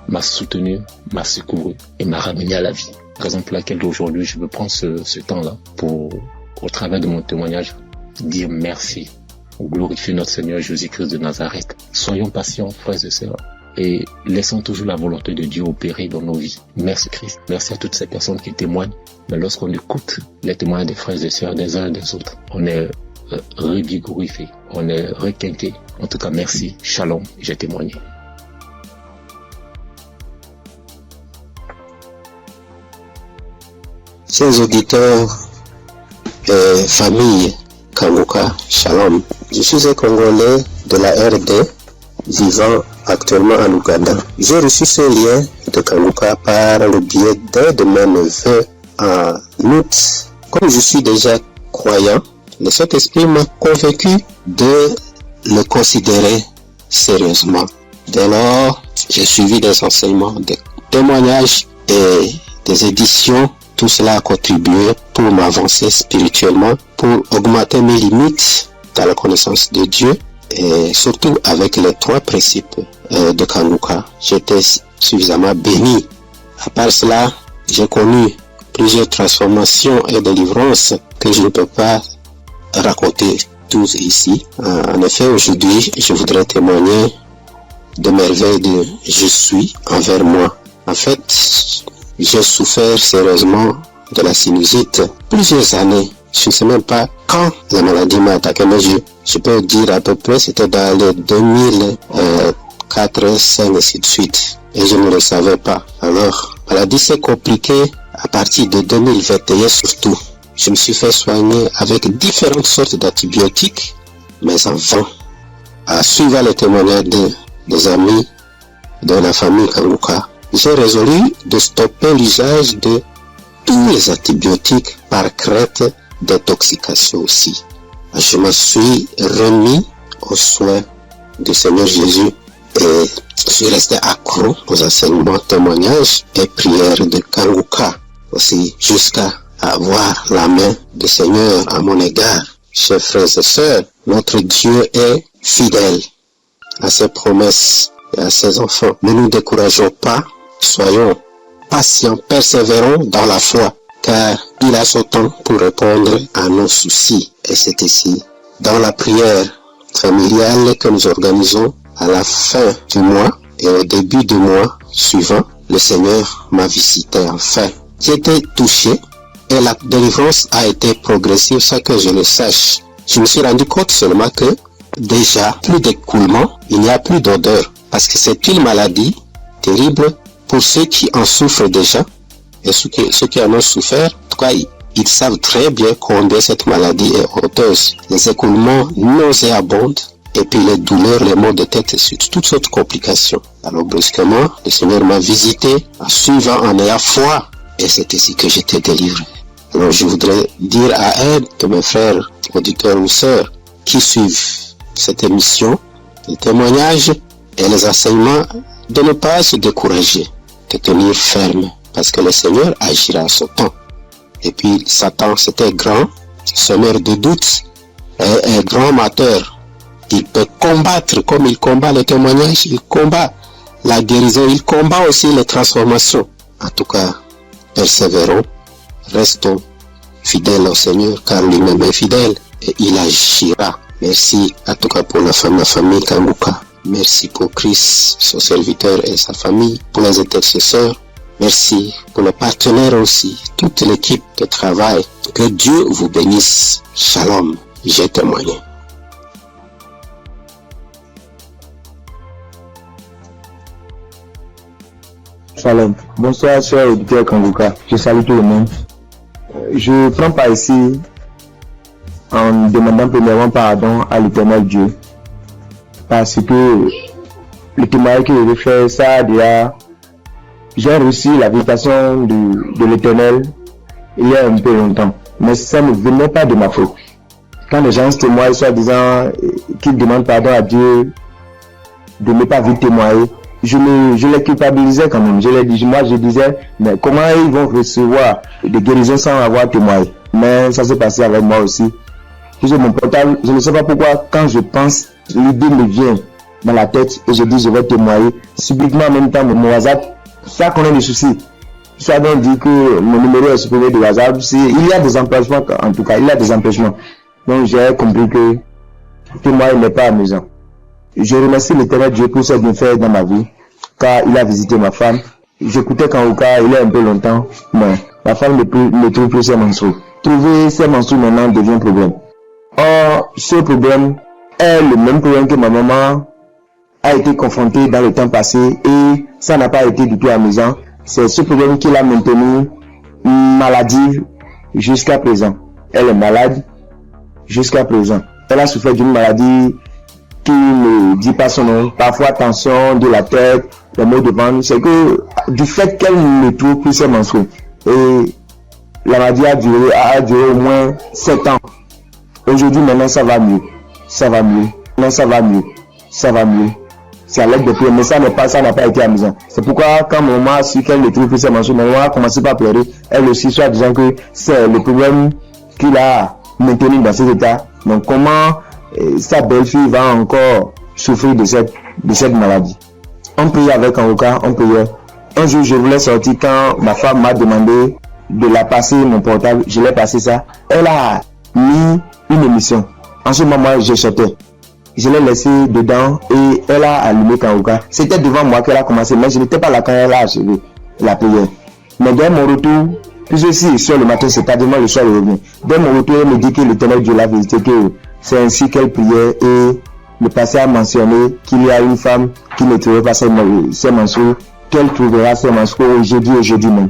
m'a soutenu, m'a secouru et m'a ramené à la vie. Raison pour laquelle aujourd'hui, je veux prendre ce temps-là pour, au travers de mon témoignage, dire merci, glorifier notre Seigneur Jésus-Christ de Nazareth. Soyons patients, frères et sœurs, et laissons toujours la volonté de Dieu opérer dans nos vies. Merci Christ. Merci à toutes ces personnes qui témoignent. Mais lorsqu'on écoute les témoignages des frères et sœurs des uns et des autres, on est revigorifié, on est requinqué. En tout cas, merci. Shalom, j'ai témoigné. Chers auditeurs et famille Kanguka, Shalom. Je suis un Congolais de la RD vivant actuellement en Ouganda. J'ai reçu ce lien de Kanguka par le biais d'un de mes neveux en août. Comme je suis déjà croyant, le Saint-Esprit m'a convaincu de le considérer sérieusement. Dès lors, j'ai suivi des enseignements, des témoignages et des éditions. Tout cela a contribué pour m'avancer spirituellement, pour augmenter mes limites dans la connaissance de Dieu et surtout avec les 3 principes de Kanguka. J'étais suffisamment béni. À part cela, j'ai connu plusieurs transformations et délivrances que je ne peux pas raconter tous ici. En effet, aujourd'hui, je voudrais témoigner de merveilles de je suis envers moi. En fait, j'ai souffert sérieusement de la sinusite plusieurs années. Je ne sais même pas quand la maladie m'a attaqué, mais je peux dire à peu près c'était dans les 2004, 2005 et ainsi de suite. Et je ne le savais pas. Alors, la maladie s'est compliquée à partir de 2021 surtout. Je me suis fait soigner avec différentes sortes d'antibiotiques, mais en vain. À suivre les témoignages des amis de la famille Kanguka, j'ai résolu de stopper l'usage de tous les antibiotiques par crainte d'intoxication aussi. Je me suis remis aux soins du Seigneur Jésus et je suis resté accro aux enseignements, témoignages et prières de Kanguka aussi, jusqu'à avoir la main du Seigneur à mon égard. Chers frères et sœurs, notre Dieu est fidèle à ses promesses et à ses enfants. Ne nous décourageons pas, soyons patients, persévérons dans la foi, car il a son temps pour répondre à nos soucis. Et c'est ici, dans la prière familiale que nous organisons à la fin du mois et au début du mois suivant, le Seigneur m'a visité enfin. J'ai été touché et la délivrance a été progressive sans que je le sache. Je me suis rendu compte seulement que déjà, plus d'écoulement, il n'y a plus d'odeur. Parce que c'est une maladie terrible pour ceux qui en souffrent déjà. Et ceux qui en ont souffert, en tout cas, ils savent très bien combien cette maladie est honteuse. Les écoulements nauséabonds, et puis les douleurs, les maux de tête, et toutes sortes de complications. Alors brusquement, le Seigneur m'a visité, en suivant, en ayant foi, et c'est ici que j'étais délivré. Alors je voudrais dire à un de mes frères, auditeurs ou sœurs, qui suivent cette émission, les témoignages et les enseignements, de ne pas se décourager, de tenir ferme, parce que le Seigneur agira à son temps. Et puis Satan, c'était grand, semeur de doutes, et un grand amateur. Il peut combattre comme il combat le témoignage, il combat la guérison, il combat aussi les transformations. En tout cas, persévérons, restons fidèles au Seigneur, car lui-même est fidèle et il agira. Merci en tout cas pour la famille Kanguka. Merci pour Christ, son serviteur et sa famille, pour les intercesseurs. Merci pour les partenaires aussi, toute l'équipe de travail. Que Dieu vous bénisse. Shalom, j'ai témoigné. Shalom. Bonsoir, cher auditeur Kanguka. Je salue tout le monde. Je prends part ici en demandant premièrement pardon à l'Éternel Dieu. Parce que le témoignage que je vais faire, ça déjà, j'ai reçu la visitation de l'Éternel il y a un peu longtemps. Mais ça ne venait pas de ma faute. Quand les gens se témoignent, soit disant qu'ils demandent pardon à Dieu de ne pas vite témoigner, je les culpabilisais quand même. Je disais, mais comment ils vont recevoir des guérisons sans avoir témoigné? Mais ça s'est passé avec moi aussi. J'ai mon portable, je ne sais pas pourquoi, quand je pense, l'idée me vient dans la tête et je dis je vais témoigner. Subitement en même temps, mon WhatsApp, ça connaît des soucis. Ça donc dit que mon numéro est supprimé de WhatsApp. Il y a des empêchements, en tout cas, il y a des empêchements. Donc j'ai compris que témoigner n'est pas amusant. Je remercie l'Éternel Dieu pour ce bienfait dans ma vie, car il a visité ma femme. J'écoutais Kanguka il y a un peu longtemps, mais ma femme ne trouve plus ses menstrues. Trouver ses menstrues maintenant devient un problème. Or, ce problème est le même problème que ma maman a été confrontée dans le temps passé et ça n'a pas été du tout amusant. C'est ce problème qui l'a maintenue maladive jusqu'à présent. Elle est malade jusqu'à présent. Elle a souffert d'une maladie qui ne dit pas son nom. Parfois tension de la tête, les maux de ventre. C'est que du fait qu'elle ne trouve plus ses menstrues. Et la maladie a duré au moins 7 ans. Aujourd'hui, maintenant, ça va mieux. Ça va mieux. Maintenant, ça va mieux. Ça va mieux. C'est à l'aide de prière, mais ça n'a pas été amusant. C'est pourquoi, quand mon maman a su qu'elle ne trouve plus ses menstrues, ma maman a commencé par pleurer. Elle aussi, soit disant que c'est le problème qu'il a maintenu dans cet état. Donc, comment sa belle-fille va encore souffrir de cette maladie? On priait avec Kanguka, on priait. Un jour, je voulais sortir quand ma femme m'a demandé de la passer mon portable. Je l'ai passé ça. Elle a mis une émission. En ce moment, je sortais. Je l'ai laissé dedans et elle a allumé Kanguka. C'était devant moi qu'elle a commencé, mais je n'étais pas là quand elle a achevé la prière. Mais dès mon retour, puisque si sur le matin, c'est tardivement le soir, je reviens. Dès mon retour, elle me dit que l'Éternel Dieu l'a visité, que c'est ainsi qu'elle priait et le passé a mentionné qu'il y a une femme qui ne trouvait pas ses menstrues, qu'elle trouvera ses menstrues aujourd'hui même.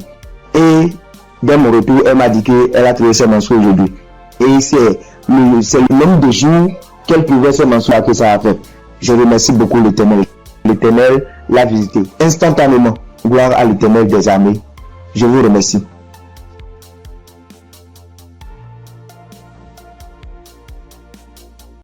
Et dès mon retour, elle m'a dit qu'elle a trouvé ses menstrues aujourd'hui. Et c'est le nombre de jours qu'elle pouvait se menstruer que ça a fait. Je remercie beaucoup l'Éternel. L'Éternel l'a visité instantanément. Gloire à l'Éternel des armées. Je vous remercie.